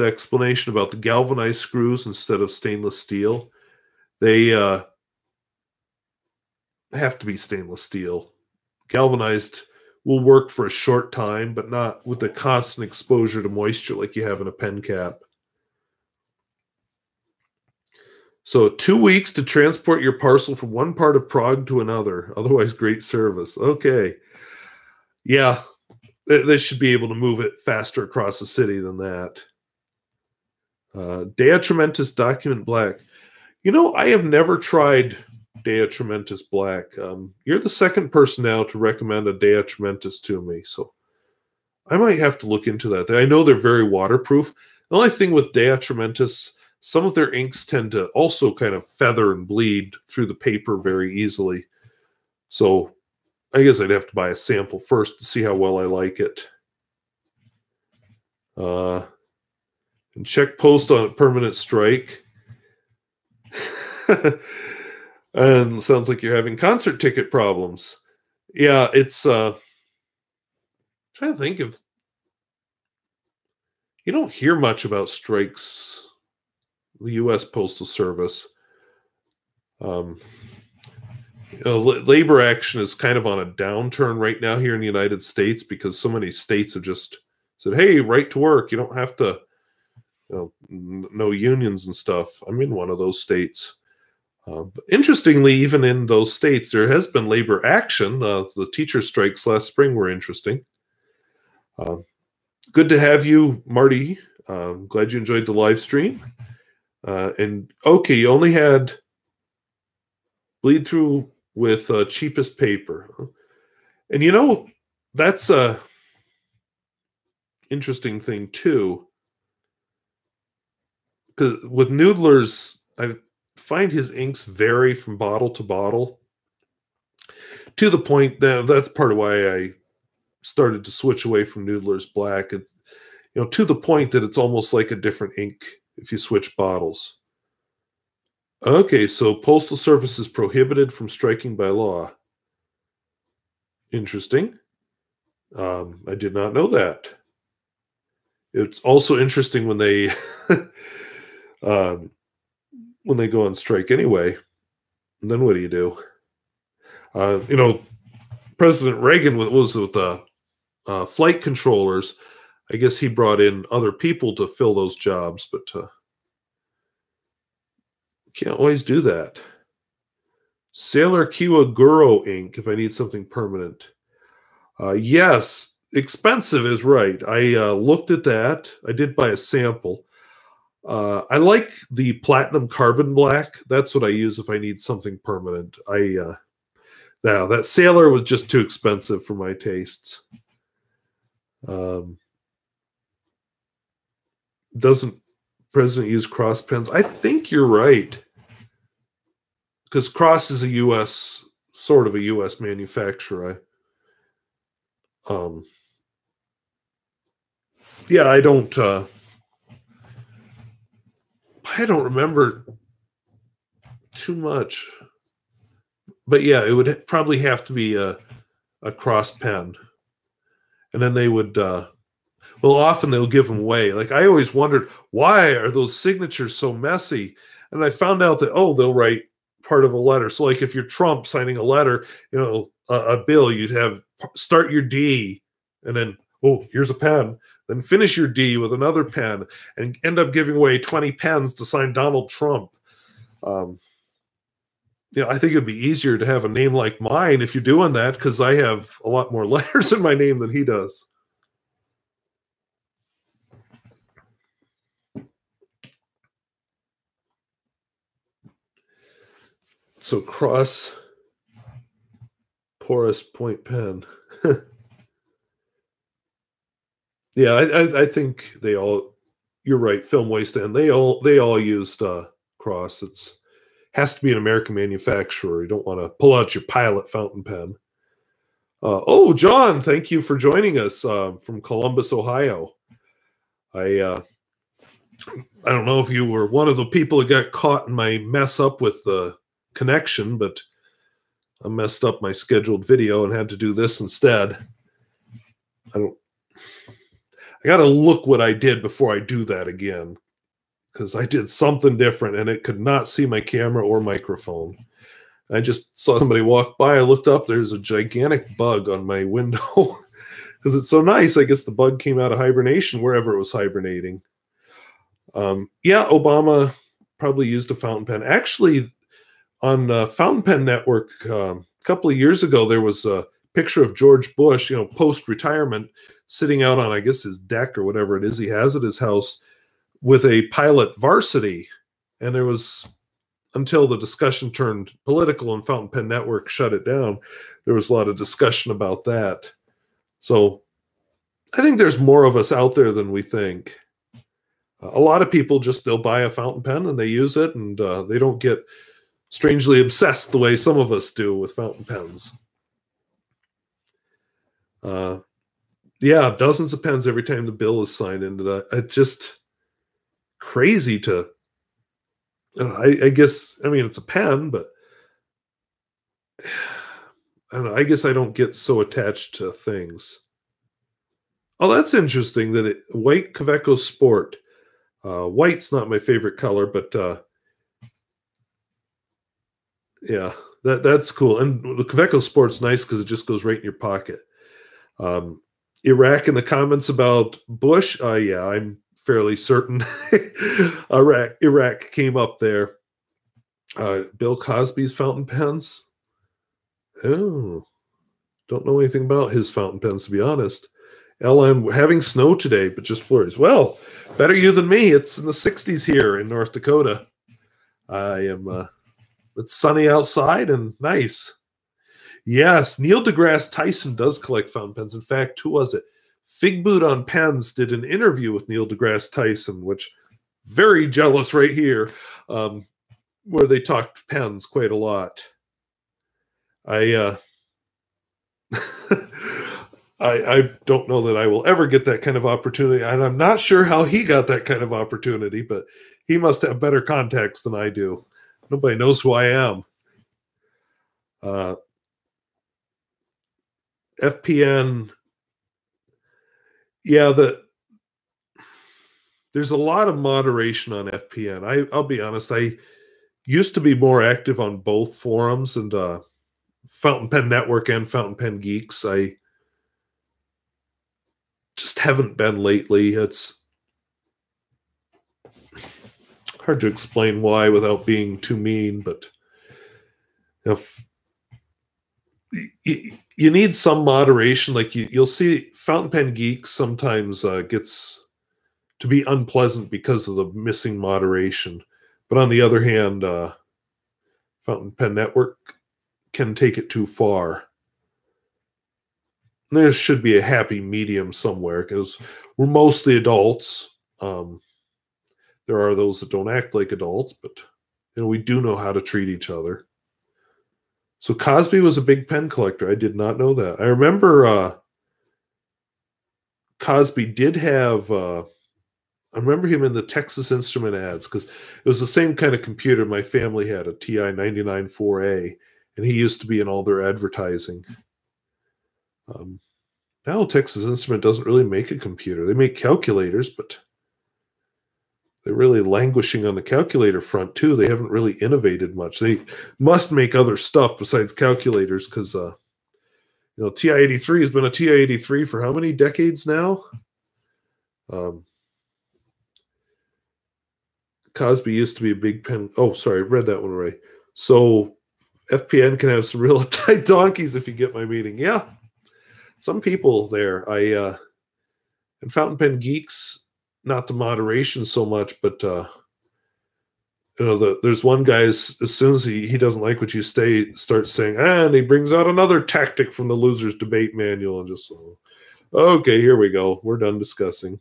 explanation about the galvanized screws instead of stainless steel. They have to be stainless steel. Galvanized will work for a short time, but not with the constant exposure to moisture like you have in a pen cap. So 2 weeks to transport your parcel from one part of Prague to another. Otherwise, great service. Okay. Yeah, they should be able to move it faster across the city than that. Dea Trementis Document Black. You know, I have never tried Dea Trementis Black. You're the second person now to recommend a Dea Trementis to me, so I might have to look into that. I know they're very waterproof. The only thing with Dea Trementis, some of their inks tend to also kind of feather and bleed through the paper very easily. So I guess I'd have to buy a sample first to see how well I like it. And check post on a permanent strike. And sounds like you're having concert ticket problems. Yeah, it's trying to think of, you don't hear much about strikes, the US Postal Service. Labor action is kind of on a downturn right now here in the United States because so many states have just said, hey, right to work, you don't have to, no unions and stuff. I'm in one of those states. But interestingly, even in those states, there has been labor action. The teacher strikes last spring were interesting. Good to have you, Marty. Glad you enjoyed the live stream. And okay, you only had bleed through with cheapest paper. And you know, that's a interesting thing too. Because with Noodler's, I find his inks vary from bottle to bottle to the point that that's part of why I started to switch away from Noodler's Black. To the point that it's almost like a different ink if you switch bottles. Okay, so Postal Service is prohibited from striking by law. Interesting. I did not know that. It's also interesting when they go on strike anyway. And then what do you do? President Reagan was with flight controllers. I guess he brought in other people to fill those jobs, but can't always do that. Sailor Kiwaguro ink if I need something permanent. Yes, expensive is right. I looked at that. I did buy a sample. I like the platinum carbon black. That's what I use if I need something permanent. Now that Sailor was just too expensive for my tastes. Doesn't President use Cross pens? I think you're right, because Cross is a U.S. sort of a U.S. manufacturer. Yeah, I don't remember too much, but yeah, it would probably have to be a Cross pen, and then they would. Well, often they'll give them away. Like I always wondered, why are those signatures so messy? And I found out that they'll write part of a letter. So like if you're Trump signing a letter, a bill, you'd have start your D, and then here's a pen. Then finish your D with another pen, and end up giving away 20 pens to sign Donald Trump. I think it'd be easier to have a name like mine if you're doing that, because I have a lot more letters in my name than he does. So Cross porous point pen. Yeah, I think they all. You're right. Film waste, and they all used Cross. Has to be an American manufacturer. You don't want to pull out your Pilot fountain pen. John, thank you for joining us from Columbus, Ohio. I don't know if you were one of the people who got caught in my mess up with the connection, but I messed up my scheduled video and had to do this instead. I got to look what I did before I do that again, because I did something different and it could not see my camera or microphone. I just saw somebody walk by. I looked up. There's a gigantic bug on my window because it's so nice. I guess the bug came out of hibernation wherever it was hibernating. Yeah, Obama probably used a fountain pen. Actually, on Fountain Pen Network, a couple of years ago, there was a picture of George Bush, post-retirement, sitting out on, I guess, his deck or whatever it is he has at his house with a Pilot Varsity. And there was, until the discussion turned political and Fountain Pen Network shut it down, there was a lot of discussion about that. So I think there's more of us out there than we think. A lot of people they'll buy a fountain pen and they use it, and they don't get strangely obsessed the way some of us do with fountain pens. Yeah, dozens of pens every time the bill is signed into that. It's just crazy to, I guess, it's a pen, but I don't know. I guess I don't get so attached to things. Oh, that's interesting that white Kaweco Sport. White's not my favorite color, but yeah, that's cool. And the Kaweco Sport's nice because it just goes right in your pocket. Iraq in the comments about Bush. Yeah, I'm fairly certain Iraq came up there. Bill Cosby's fountain pens. Oh, don't know anything about his fountain pens, to be honest. LM having snow today, but just flurries. Well, better you than me. It's in the 60s here in North Dakota. It's sunny outside and nice. Yes, Neil deGrasse Tyson does collect fountain pens. In fact, who was it? Fig Boot on Pens did an interview with Neil deGrasse Tyson, which very jealous right here, where they talked pens quite a lot. I don't know that I will ever get that kind of opportunity, and I'm not sure how he got that kind of opportunity, but he must have better contacts than I do. Nobody knows who I am. FPN, yeah, there's a lot of moderation on FPN. I'll be honest, I used to be more active on both forums, and Fountain Pen Network and Fountain Pen Geeks. just haven't been lately. It's hard to explain why without being too mean, but if you need some moderation. Like you'll see fountain pen geeks sometimes gets to be unpleasant because of the missing moderation. But on the other hand, Fountain Pen Network can take it too far. And there should be a happy medium somewhere because we're mostly adults. There are those that don't act like adults, but we do know how to treat each other. So Cosby was a big pen collector. I did not know that. I remember Cosby did have... I remember him in the Texas Instrument ads because it was the same kind of computer my family had, a TI 99-4A, and he used to be in all their advertising. Now Texas Instrument doesn't really make a computer. They make calculators, but they're really languishing on the calculator front too. They haven't really innovated much. They must make other stuff besides calculators because TI-83 has been a TI-83 for how many decades now? Cosby used to be a big pen. Oh, sorry, I read that one right. So FPN can have some real uptight donkeys if you get my meaning. Yeah, some people there. And Fountain Pen Geeks, not the moderation so much, but there's one guy as soon as he doesn't like what you starts saying, and he brings out another tactic from the Losers Debate Manual, and just okay, here we go. We're done discussing.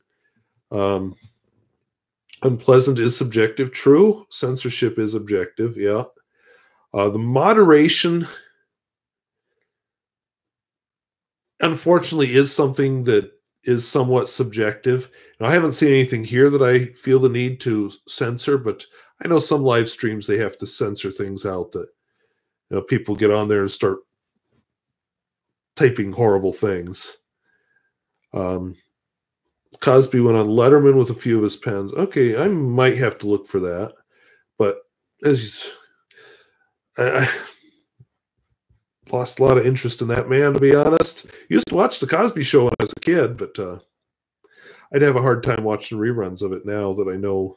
Unpleasant is subjective. True. Censorship is objective. Yeah. The moderation, unfortunately, is something that is somewhat subjective. Now, I haven't seen anything here that I feel the need to censor, but I know some live streams, they have to censor things out that people get on there and start typing horrible things. Cosby went on Letterman with a few of his pens. Okay, I might have to look for that. But I lost a lot of interest in that man, to be honest. Used to watch the Cosby Show when I was a kid, but I'd have a hard time watching reruns of it now that I know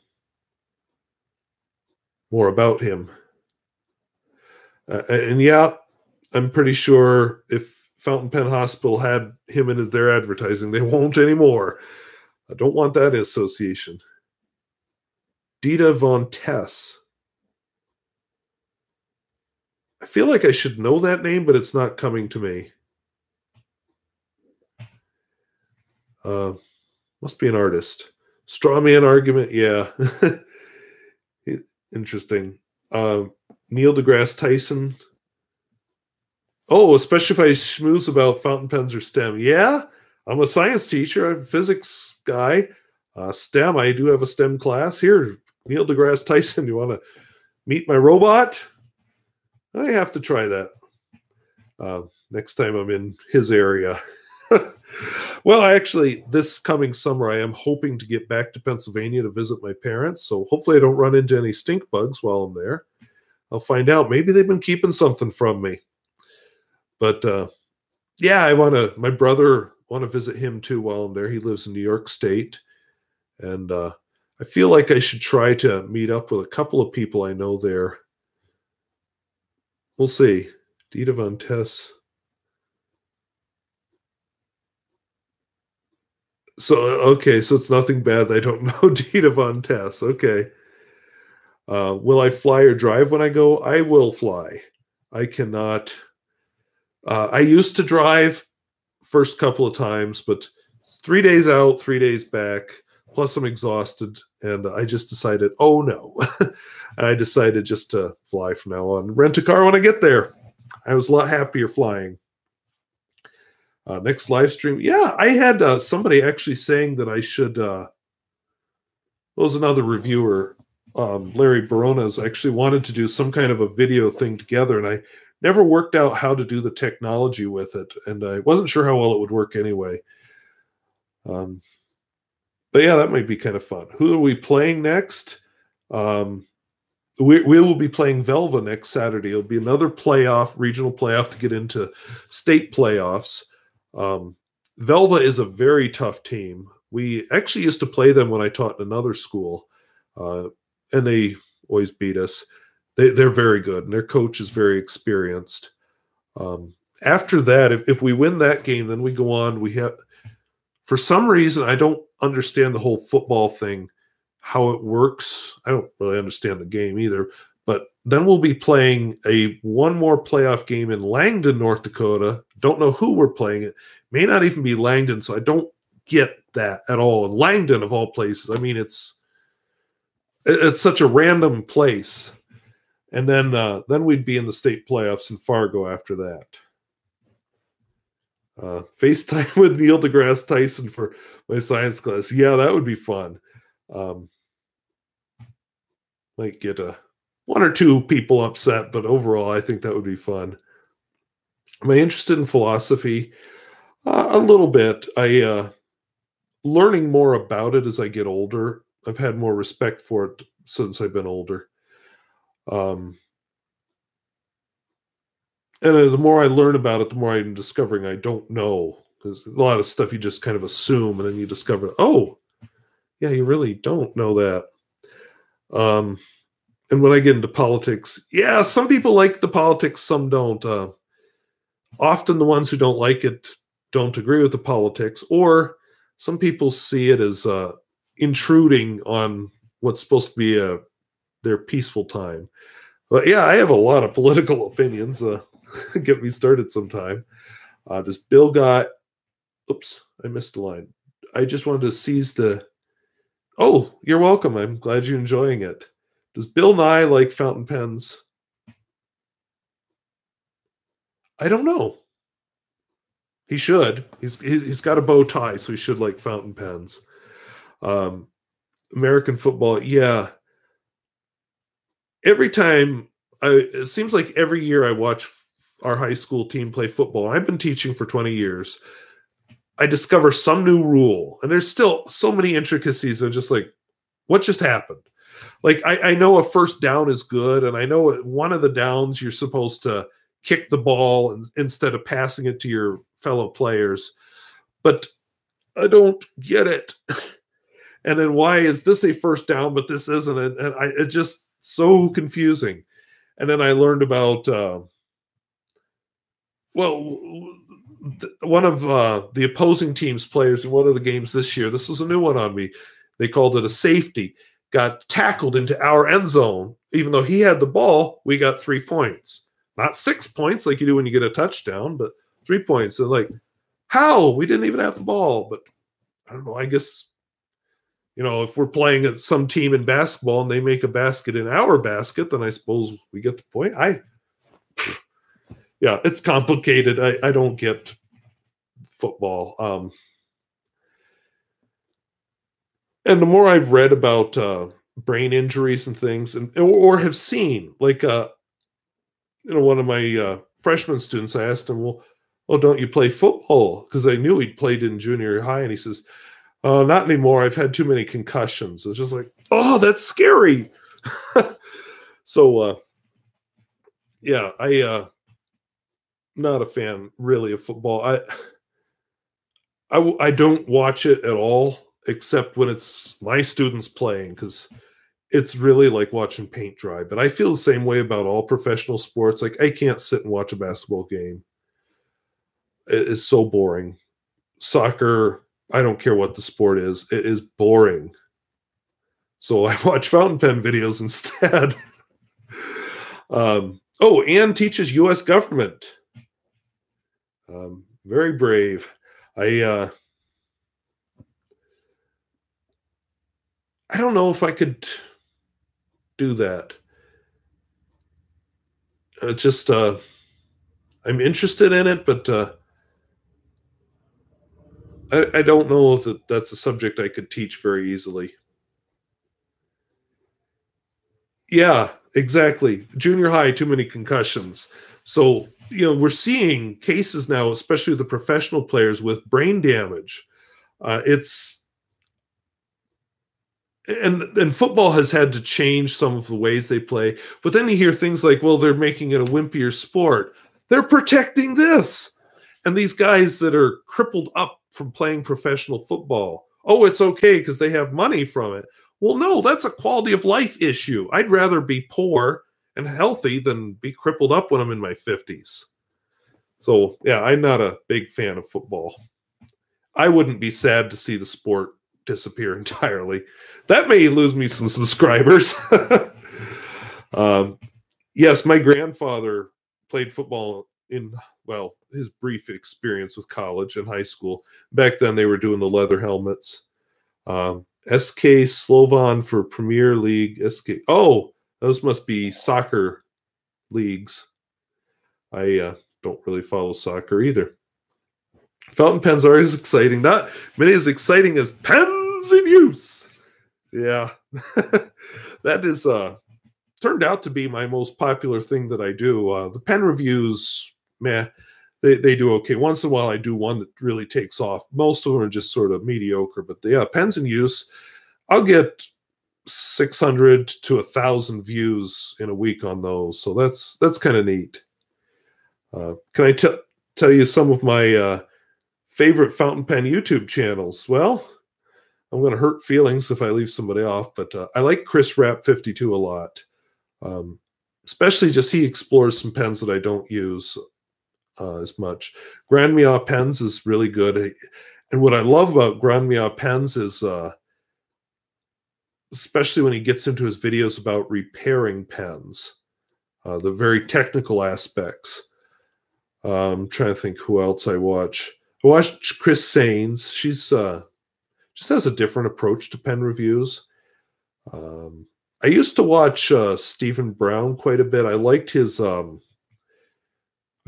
more about him. And yeah, I'm pretty sure if Fountain Pen Hospital had him in their advertising, they won't anymore. I don't want that association. Dita Von Tess. I feel like I should know that name, but it's not coming to me. Must be an artist. Straw man argument, yeah. Interesting. Neil deGrasse Tyson. Oh, especially if I schmooze about fountain pens or STEM. Yeah, I'm a science teacher. I'm a physics guy. STEM, I do have a STEM class. Here, Neil deGrasse Tyson, you want to meet my robot? I have to try that next time I'm in his area. Well, actually, this coming summer, I am hoping to get back to Pennsylvania to visit my parents. So hopefully I don't run into any stink bugs while I'm there. I'll find out. Maybe they've been keeping something from me. But yeah, my brother want to visit him too while I'm there. He lives in New York State. And I feel like I should try to meet up with a couple of people I know there. We'll see. Dita Von Tess. So, okay, so it's nothing bad. I don't know Dita Von Tess. Okay. Will I fly or drive when I go? I will fly. I cannot. I used to drive first couple of times, but 3 days out, 3 days back. Plus, I'm exhausted, and I just decided, oh no. I decided just to fly from now on. Rent a car when I get there. I was a lot happier flying. Next live stream. Yeah, I had somebody actually saying that I should. There was another reviewer, Larry Baronas, actually wanted to do some kind of a video thing together, and I never worked out how to do the technology with it, and I wasn't sure how well it would work anyway. But yeah, that might be kind of fun. Who are we playing next? We will be playing Velva next Saturday. It'll be another playoff, regional playoff to get into state playoffs. Velva is a very tough team. We actually used to play them when I taught in another school, and they always beat us. They're very good, and their coach is very experienced. After that, if we win that game, then we go on. We have, for some reason, I don't understand the whole football thing, how it works. I don't really understand the game either. But then we'll be playing one more playoff game in Langdon, North Dakota. Don't know who we're playing it. May not even be Langdon, so I don't get that at all. And Langdon, of all places, I mean, it's such a random place. And then we'd be in the state playoffs in Fargo after that. FaceTime with Neil deGrasse Tyson for my science class. Yeah, that would be fun. Might get one or two people upset, but overall, I think that would be fun. Am I interested in philosophy? A little bit. Learning more about it as I get older. I've had more respect for it since I've been older. And the more I learn about it, the more I'm discovering I don't know. Because a lot of stuff you just kind of assume, and then you discover, oh, yeah, you really don't know that. And when I get into politics, yeah, some people like the politics, some don't. Often the ones who don't like it don't agree with the politics, or some people see it as intruding on what's supposed to be their peaceful time. But yeah, I have a lot of political opinions. Get me started sometime. Does Bill got... Oops, I missed a line. I just wanted to seize the... Oh, you're welcome. I'm glad you're enjoying it. Does Bill Nye like fountain pens? I don't know. He should. He's got a bow tie, so he should like fountain pens. American football, yeah. Every time, it seems like every year I watch our high school team play football. I've been teaching for 20 years. I discover some new rule, and there's still so many intricacies. I'm just like, what just happened? Like, I know a first down is good, and I know one of the downs you're supposed to kick the ball instead of passing it to your fellow players, but I don't get it. And then why is this a first down, but this isn't? And it's just so confusing. And then I learned about, one of the opposing team's players in one of the games this year, this was a new one on me, they called it a safety, got tackled into our end zone. Even though he had the ball, we got 3 points. Not 6 points like you do when you get a touchdown, but 3 points. And like, how? We didn't even have the ball. But I don't know, I guess, if we're playing at some team in basketball and they make a basket in our basket, then I suppose we get the point. Yeah, it's complicated. I don't get football. And the more I've read about brain injuries and things, or have seen, like, one of my freshman students, I asked him, well, don't you play football? Because I knew he'd played in junior high, and he says, not anymore. I've had too many concussions. It's just like, oh, that's scary. So, yeah, not a fan really of football. I don't watch it at all, except when it's my students playing, because it's really like watching paint dry. But I feel the same way about all professional sports. Like, I can't sit and watch a basketball game. It is so boring. Soccer, I don't care what the sport is. It is boring. So I watch fountain pen videos instead. Ann teaches U.S. government. Very brave. I don't know if I could do that. I'm interested in it, but I don't know if that's a subject I could teach very easily. Yeah, exactly. Junior high, too many concussions. So, we're seeing cases now, especially the professional players, with brain damage. And football has had to change some of the ways they play. But then you hear things like, well, they're making it a wimpier sport. They're protecting this. And these guys that are crippled up from playing professional football, oh, it's okay because they have money from it. Well, no, that's a quality of life issue. I'd rather be poor and healthy than be crippled up when I'm in my 50s. So, yeah, I'm not a big fan of football. I wouldn't be sad to see the sport disappear entirely. That may lose me some subscribers. Yes, my grandfather played football in, well, his brief experience with college and high school. Back then, they were doing the leather helmets. SK Slovan for Premier League. SK. Oh, those must be soccer leagues. I don't really follow soccer either. Fountain pens are as exciting. Not many as exciting as pens in use. Yeah. That is turned out to be my most popular thing that I do. The pen reviews, meh, they do okay. Once in a while, I do one that really takes off. Most of them are just sort of mediocre. But yeah, pens in use, I'll get 600 to 1,000 views in a week on those. So that's kind of neat. Can I tell you some of my favorite fountain pen YouTube channels? Well, I'm going to hurt feelings if I leave somebody off, but I like Chris Rapp 52 a lot. Especially just he explores some pens that I don't use as much. Grand Mia Pens is really good. And what I love about Grand Mia Pens is, especially when he gets into his videos about repairing pens, the very technical aspects. I'm trying to think who else I watch. I watched Chris Sains. She's just has a different approach to pen reviews. I used to watch Stephen Brown quite a bit. I liked his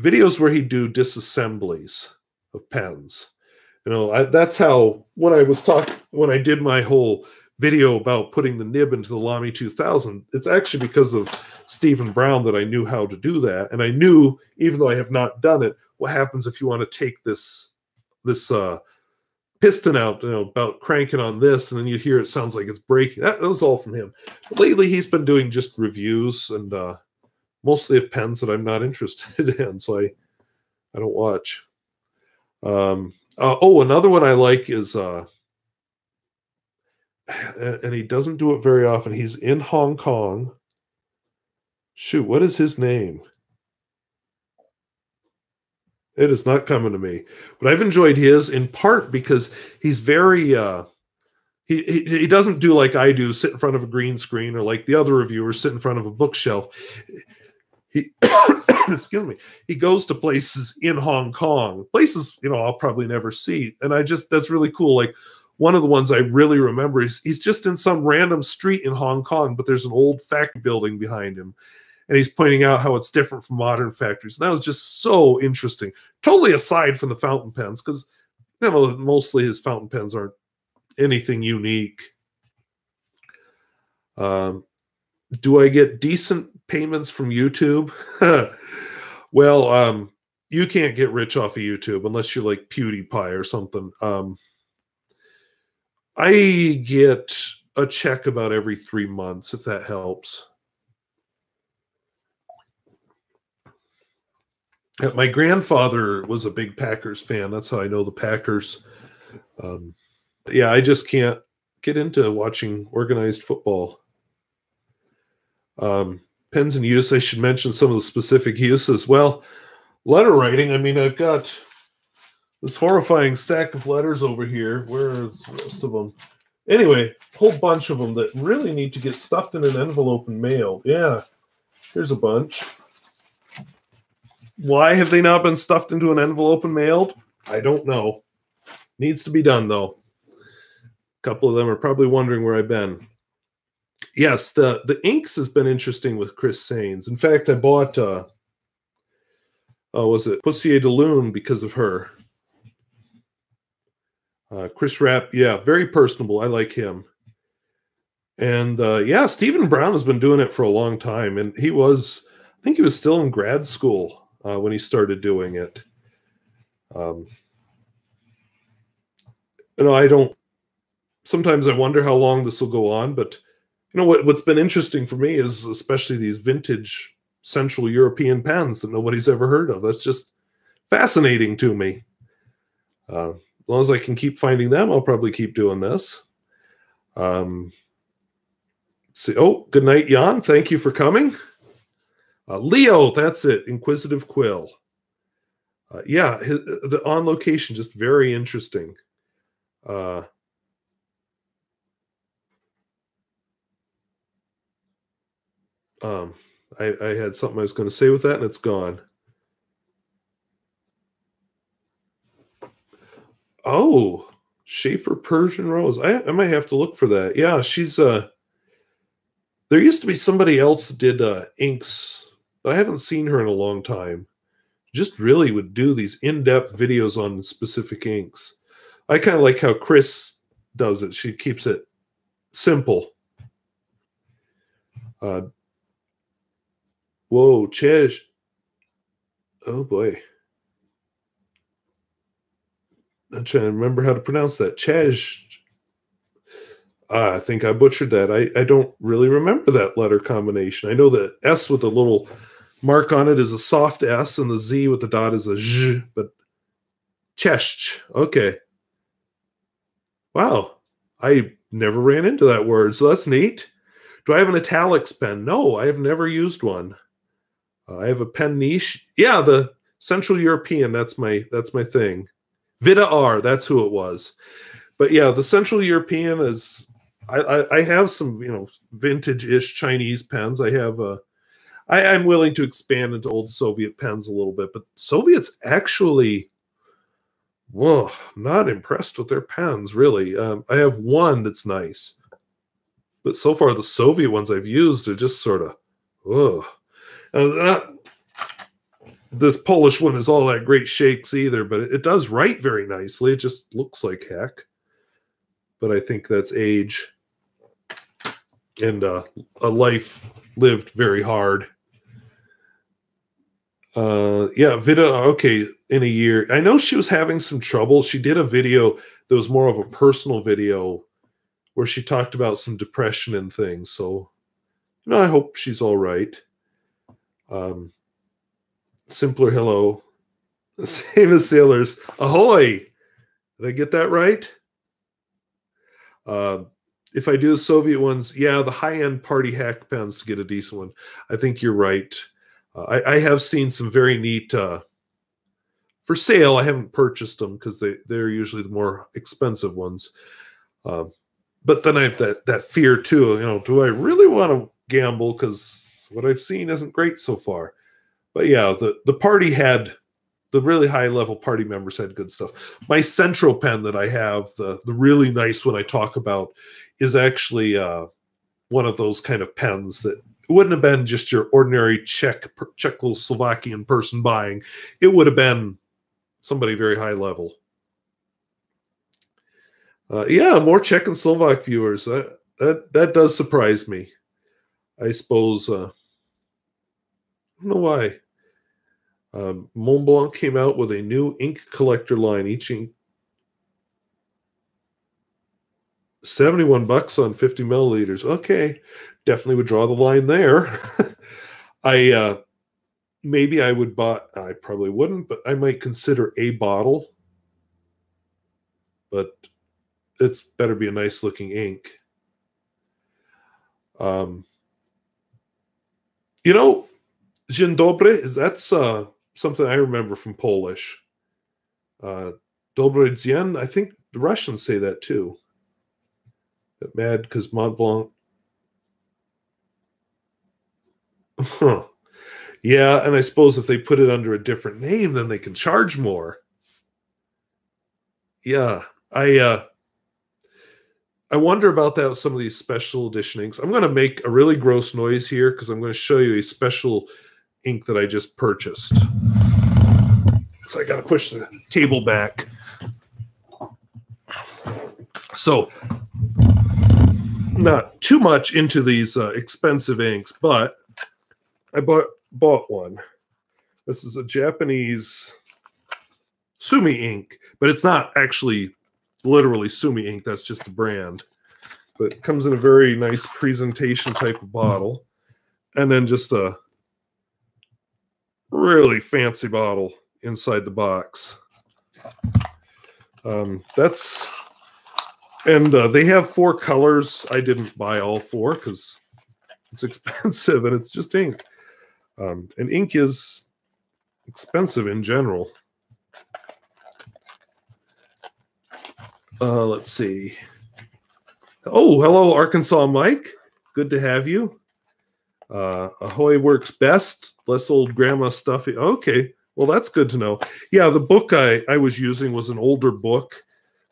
videos where he'd do disassemblies of pens. You know, that's how when I did my whole video about putting the nib into the Lamy 2000, it's actually because of Stephen Brown that I knew how to do that. And I knew, even though I have not done it, what happens if you want to take this piston out, you know, about cranking on this, and then you hear it sounds like it's breaking. That was all from him. But lately, he's been doing just reviews and mostly of pens that I'm not interested in, so I don't watch. Another one I like is, and he doesn't do it very often. He's in Hong Kong. Shoot, what is his name? It is not coming to me. But I've enjoyed his in part because he's very he doesn't do like I do, sit in front of a green screen, or like the other reviewers sit in front of a bookshelf. He excuse me. He goes to places in Hong Kong, places, you know, I'll probably never see. And that's really cool. Like one of the ones I really remember is he's just in some random street in Hong Kong, but there's an old factory building behind him. And he's pointing out how it's different from modern factories. And that was just so interesting. Totally aside from the fountain pens, because, you know, mostly his fountain pens aren't anything unique. Do I get decent payments from YouTube? Well, you can't get rich off of YouTube unless you're like PewDiePie or something. I get a check about every 3 months, if that helps. My grandfather was a big Packers fan. That's how I know the Packers. Yeah, I just can't get into watching organized football. Pens in use, I should mention some of the specific uses. Well, letter writing, I mean, I've got this horrifying stack of letters over here. Where are the rest of them? Anyway, a whole bunch of them that really need to get stuffed in an envelope and mailed. Yeah, here's a bunch. Why have they not been stuffed into an envelope and mailed? I don't know. Needs to be done, though. A couple of them are probably wondering where I've been. Yes, the inks has been interesting with Chris Sains. In fact, I bought, was it Poussier de Lune because of her. Chris Rapp, yeah, very personable. I like him. And, yeah, Stephen Brown has been doing it for a long time. And I think he was still in grad school when he started doing it. You know, sometimes I wonder how long this will go on, but you know what's been interesting for me is especially these vintage Central European pens that nobody's ever heard of. fascinating to me. As long as I can keep finding them, I'll probably keep doing this. See, oh, good night, Jan. Thank you for coming. Leo, that's it. Inquisitive Quill. Yeah, the on location, just very interesting. I had something I was going to say with that, and it's gone. Oh, Schaefer Persian Rose. I might have to look for that. Yeah, she's there used to be somebody else that did inks, but I haven't seen her in a long time. Just really would do these in-depth videos on specific inks. I kind of like how Chris does it. She keeps it simple. Whoa, Chej. Oh boy. I'm trying to remember how to pronounce that. Chej. I think I butchered that. I don't really remember that letter combination. I know the S with the little mark on it is a soft S, and the Z with the dot is a Z, but Chesh. Okay. Wow. I never ran into that word, so that's neat. Do I have an italics pen? No, I have never used one. I have a pen niche. Yeah, the Central European, that's my thing. Vita R, that's who it was. But yeah, the Central European is I have some, vintage-ish Chinese pens. I have I'm willing to expand into old Soviet pens a little bit, but Soviets actually, whoa, not impressed with their pens, really. I have one that's nice, but so far the Soviet ones I've used are just sort of, whoa. This Polish one is all that great shakes either, but it does write very nicely. It just looks like heck. But I think that's age and a life lived very hard. Yeah, Vita, okay, in a year. I know she was having some trouble. She did a video that was more of a personal video where she talked about some depression and things. So, I hope she's all right. Simpler hello. Same as sailors. Ahoy! Did I get that right? If I do the Soviet ones, yeah, the high-end party hack pens to get a decent one. I think you're right. I have seen some very neat for sale. I haven't purchased them because they're usually the more expensive ones. But then I have that fear too. Do I really want to gamble? Because what I've seen isn't great so far. But yeah, the party had, the really high level party members had good stuff. My Central pen that I have, the really nice one I talk about, is actually one of those kind of pens that wouldn't have been just your ordinary Czechoslovakian person buying. It would have been somebody very high level. Yeah, more Czech and Slovak viewers. That does surprise me. I suppose. I don't know why. Montblanc came out with a new ink collector line. Each ink, $71 on 50 milliliters. Okay, definitely would draw the line there. Maybe I would buy. I probably wouldn't, but I might consider a bottle. But it's better be a nice looking ink. Dzień dobry, that's something I remember from Polish. Dobry dzień, I think the Russians say that too. Get mad because Montblanc. Huh. Yeah, and I suppose if they put it under a different name, then they can charge more. Yeah, I wonder about that with some of these special edition inks. I'm going to make a really gross noise here because I'm going to show you a special ink that I just purchased. So I got to push the table back. So not too much into these expensive inks, but I bought one. This is a Japanese Sumi ink, but it's not actually literally Sumi ink. That's just a brand. But it comes in a very nice presentation type of bottle. And then just a really fancy bottle inside the box. They have 4 colors. I didn't buy all 4 because it's expensive and it's just ink. And ink is expensive in general. Let's see. Oh, hello, Arkansas Mike. Good to have you. Ahoy works best. Less old grandma stuff. Okay, well, that's good to know. Yeah, the book I was using was an older book.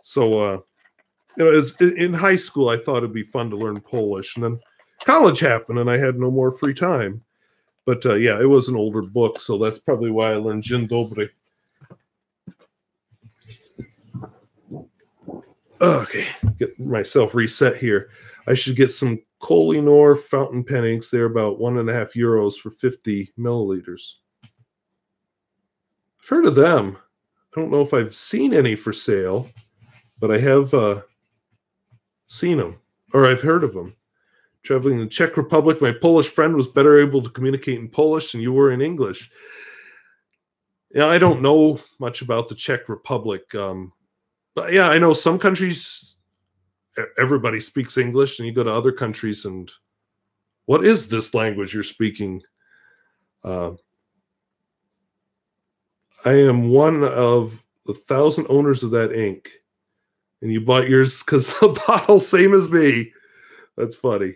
So, in high school, I thought it'd be fun to learn Polish. And then college happened, and I had no more free time. But, yeah, it was an older book, so that's probably why I learned Dzień dobry. Okay, get myself reset here. I should get some Kohinoor fountain pen inks. They're about €1.50 for 50 milliliters. I've heard of them. I don't know if I've seen any for sale, but I have seen them, or I've heard of them. Traveling in the Czech Republic, my Polish friend was better able to communicate in Polish than you were in English. Yeah, I don't know much about the Czech Republic. But yeah, I know some countries, everybody speaks English, and you go to other countries and what is this language you're speaking? I am one of the 1,000 owners of that ink. And you bought yours because the bottle, same as me. That's funny.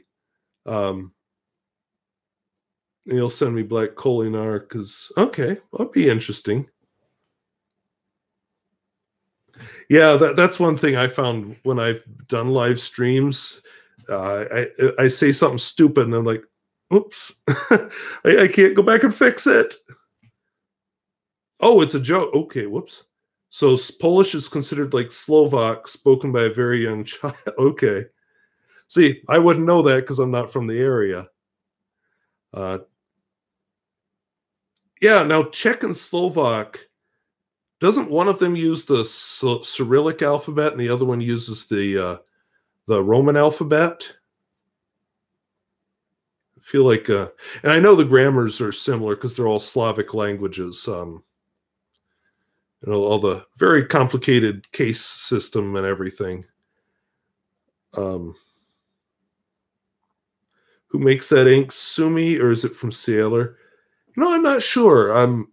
You'll send me black Kohinoor because, okay, that'll be interesting. Yeah, that's one thing I found when I've done live streams. I say something stupid and I'm like, oops, I can't go back and fix it. Oh, it's a joke. Okay, whoops. So Polish is considered like Slovak, spoken by a very young child. Okay. See, I wouldn't know that because I'm not from the area. Yeah, now Czech and Slovak, doesn't one of them use the Cyrillic alphabet and the other one uses the Roman alphabet? I feel like, and I know the grammars are similar because they're all Slavic languages. All the very complicated case system and everything. Who makes that ink? Sumi, or is it from Sailor? No, I'm not sure.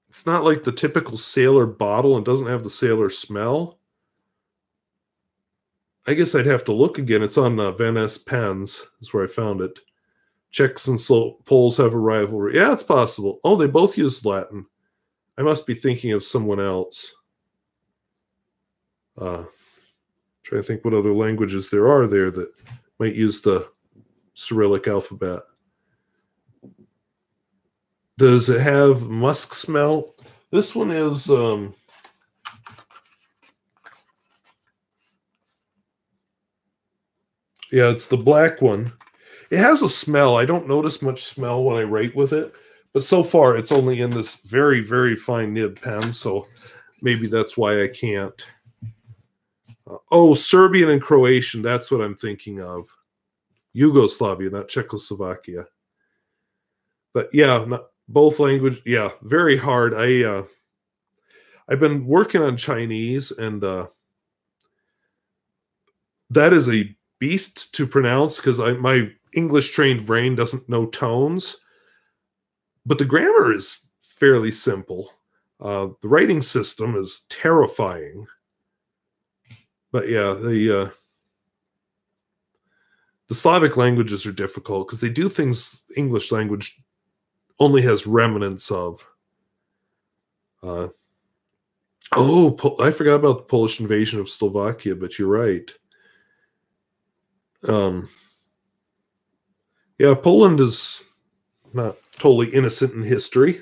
It's not like the typical Sailor bottle and doesn't have the Sailor smell. I guess I'd have to look again. It's on Van S Pens, is where I found it. Czechs and Poles have a rivalry. Yeah, it's possible. Oh, they both use Latin. I must be thinking of someone else. Trying to think what other languages there are there that might use the Cyrillic alphabet. Does it have musk smell? This one is yeah, it's the black one. It has a smell. I don't notice much smell when I write with it, but so far it's only in this very, very fine nib pen, so maybe that's why I can't. Oh, Serbian and Croatian, that's what I'm thinking of. Yugoslavia, not Czechoslovakia. But yeah, both language, yeah, very hard. I've been working on Chinese, and that is a beast to pronounce because my English-trained brain doesn't know tones. But the grammar is fairly simple. The writing system is terrifying. But yeah, the Slavic languages are difficult because they do things English language only has remnants of. Oh, I forgot about the Polish invasion of Slovakia, but you're right. Yeah, Poland is not totally innocent in history.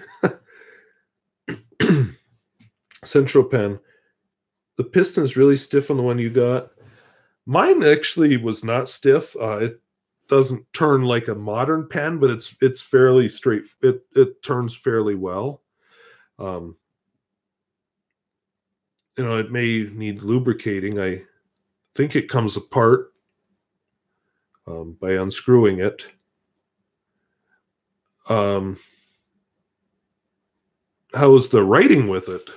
Central pen. The piston is really stiff on the one you got. Mine actually was not stiff. It doesn't turn like a modern pen, but it's fairly straight. It turns fairly well. It may need lubricating. I think it comes apart by unscrewing it. How was the writing with it?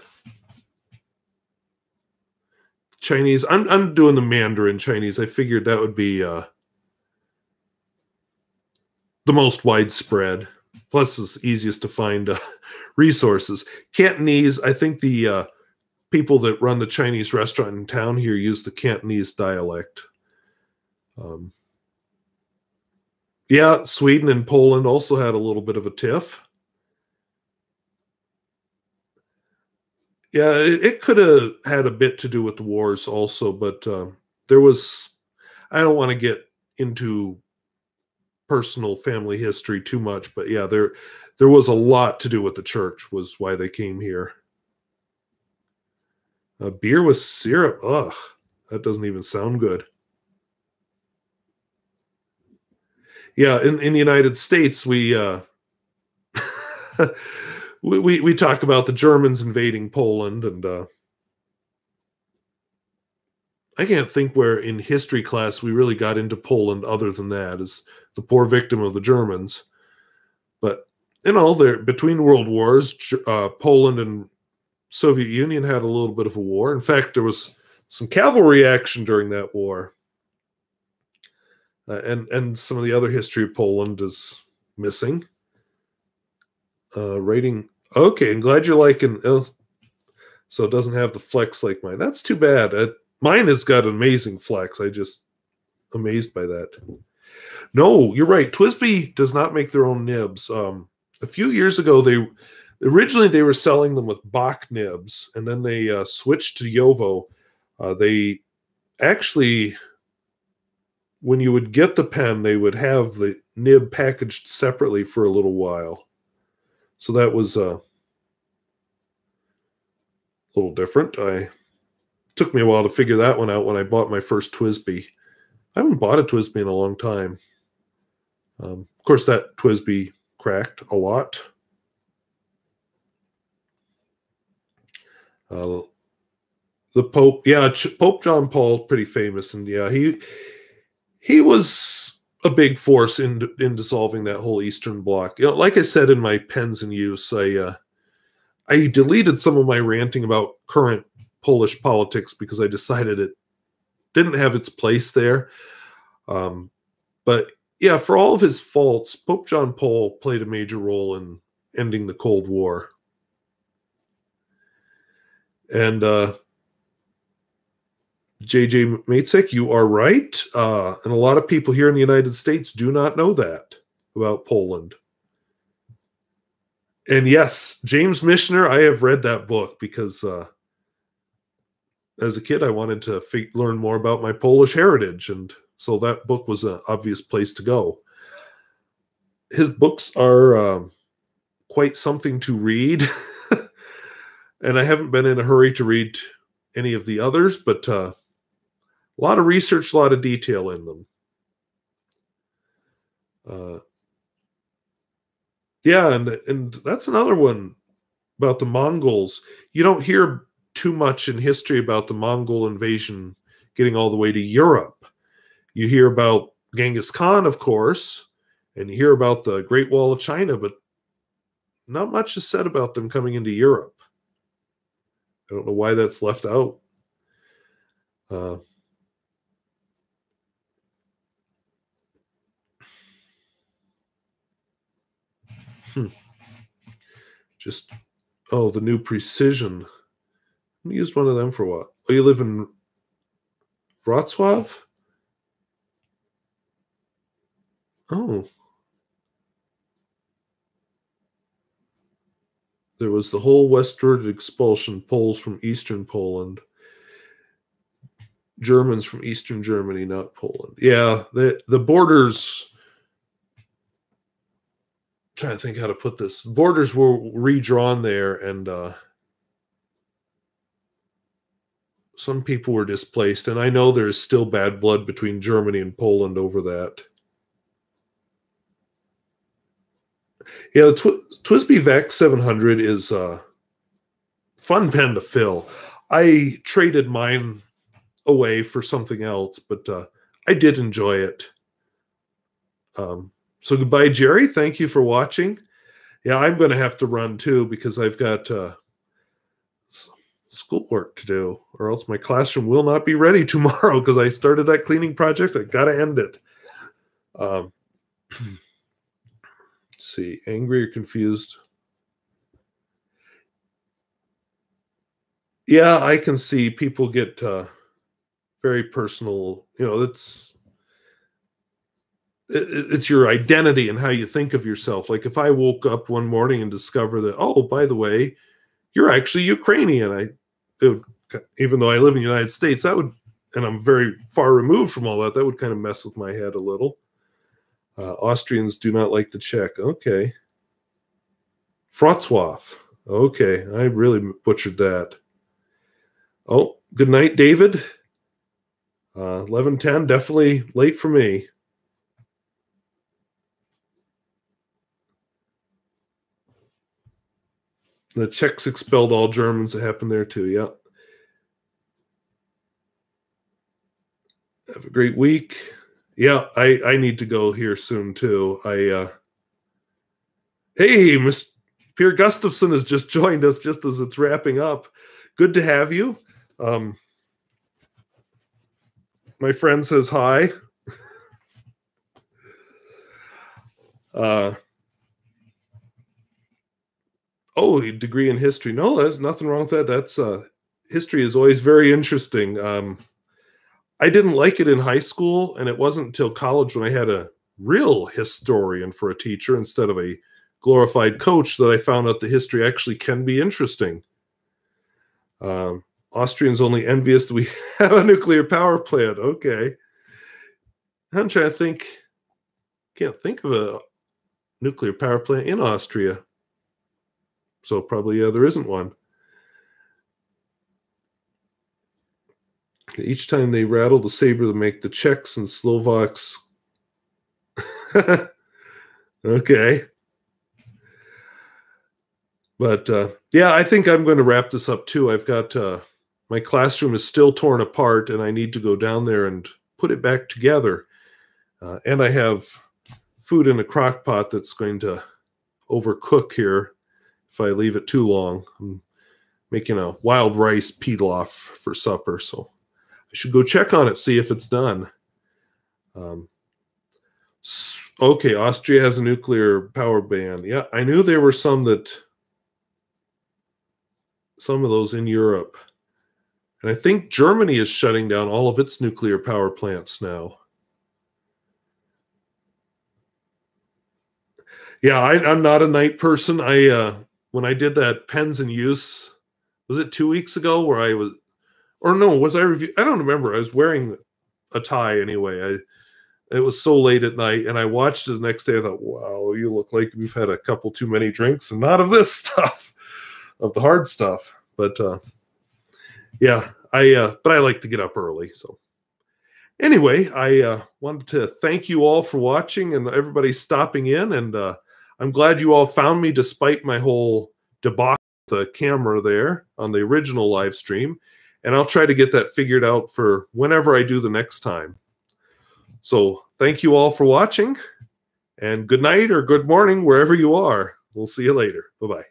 Chinese. I'm doing the Mandarin Chinese. I figured that would be the most widespread. Plus, it's easiest to find resources. Cantonese. I think the people that run the Chinese restaurant in town here use the Cantonese dialect. Yeah, Sweden and Poland also had a little bit of a tiff. Yeah, it could have had a bit to do with the wars also, but there was, I don't want to get into personal family history too much, but yeah, there was a lot to do with the church was why they came here. Beer with syrup, ugh, that doesn't even sound good. Yeah, in the United States, we we talk about the Germans invading Poland, and I can't think where in history class we really got into Poland other than that as the poor victim of the Germans. But you know, there between world wars, Poland and Soviet Union had a little bit of a war. In fact, there was some cavalry action during that war. And some of the other history of Poland is missing. Rating. Okay, I'm glad you're liking. So it doesn't have the flex like mine. That's too bad. Mine has got an amazing flex. I just amazed by that. No, you're right. TWSBI does not make their own nibs. A few years ago, originally they were selling them with Bach nibs, and then they switched to Yovo. They actually, when you would get the pen, they would have the nib packaged separately for a little while. So that was a little different. It took me a while to figure that one out when I bought my first TWSBI. I haven't bought a TWSBI in a long time. Of course, that TWSBI cracked a lot. The Pope, yeah, Pope John Paul, pretty famous, and yeah, he was a big force in dissolving that whole Eastern Bloc. You know, like I said in my pens in use, I deleted some of my ranting about current Polish politics because I decided it didn't have its place there. But yeah, for all of his faults, Pope John Paul played a major role in ending the Cold War. And JJ Matzek, you are right. And a lot of people here in the United States do not know that about Poland. And yes, James Michener, I have read that book because as a kid, I wanted to learn more about my Polish heritage. And so that book was an obvious place to go. His books are quite something to read. And I haven't been in a hurry to read any of the others, but a lot of research, a lot of detail in them. Yeah, and that's another one about the Mongols. You don't hear too much in history about the Mongol invasion getting all the way to Europe. You hear about Genghis Khan, of course, and you hear about the Great Wall of China, but not much is said about them coming into Europe. I don't know why that's left out. Just, oh, the new Precision. I used one of them for what? Oh, you live in Wrocław? Oh. There was the whole westward expulsion, Poles from eastern Poland. Germans from eastern Germany, not Poland. Yeah, the borders, I'm trying to think how to put this. Borders were redrawn there, and some people were displaced. And I know there is still bad blood between Germany and Poland over that. Yeah, the TWSBI VEX 700 is a fun pen to fill. I traded mine away for something else, but I did enjoy it. So goodbye, Jerry. Thank you for watching. Yeah, I'm going to have to run too because I've got schoolwork to do, or else my classroom will not be ready tomorrow because I started that cleaning project. I got to end it. Let's see, angry or confused? Yeah, I can see people get very personal. You know, it's your identity and how you think of yourself. Like if I woke up one morning and discover that, oh, by the way, you're actually Ukrainian. Even though I live in the United States, that would, and I'm very far removed from all that, that would kind of mess with my head a little. Austrians do not like the Czech. Okay. Wrocław. Okay, I really butchered that. Oh, good night, David. 11:10, definitely late for me. The Czechs expelled all Germans. That happened there too. Yeah. Have a great week. Yeah, I need to go here soon too. Hey, Miss Pierre Gustafson has just joined us just as it's wrapping up. Good to have you. My friend says hi. Oh, degree in history. No, there's nothing wrong with that. That's history is always very interesting. I didn't like it in high school, and it wasn't until college when I had a real historian for a teacher instead of a glorified coach that I found out the history actually can be interesting. Austrians only envious that we have a nuclear power plant. Okay. I'm trying to think. Can't think of a nuclear power plant in Austria. So probably, yeah, there isn't one. Each time they rattle the saber to make the Czechs and Slovaks. Okay. But yeah, I think I'm going to wrap this up too. I've got my classroom is still torn apart and I need to go down there and put it back together. And I have food in a crock pot that's going to overcook here if I leave it too long. I'm making a wild rice pilaf for supper, so I should go check on it, see if it's done. Okay, Austria has a nuclear power ban. Yeah, I knew there were some of those in Europe. And I think Germany is shutting down all of its nuclear power plants now. Yeah, I'm not a night person. When I did that pens in use, was it 2 weeks ago where I was, or no, was I review? I don't remember. I was wearing a tie anyway. It was so late at night, and I watched it the next day. I thought, wow, you look like you've had a couple too many drinks, and not of this stuff, of the hard stuff. But yeah, but I like to get up early. So anyway, I wanted to thank you all for watching and everybody stopping in, and I'm glad you all found me despite my whole debacle with the camera there on the original live stream. And I'll try to get that figured out for whenever I do the next time. So thank you all for watching, and good night or good morning wherever you are. We'll see you later. Bye-bye.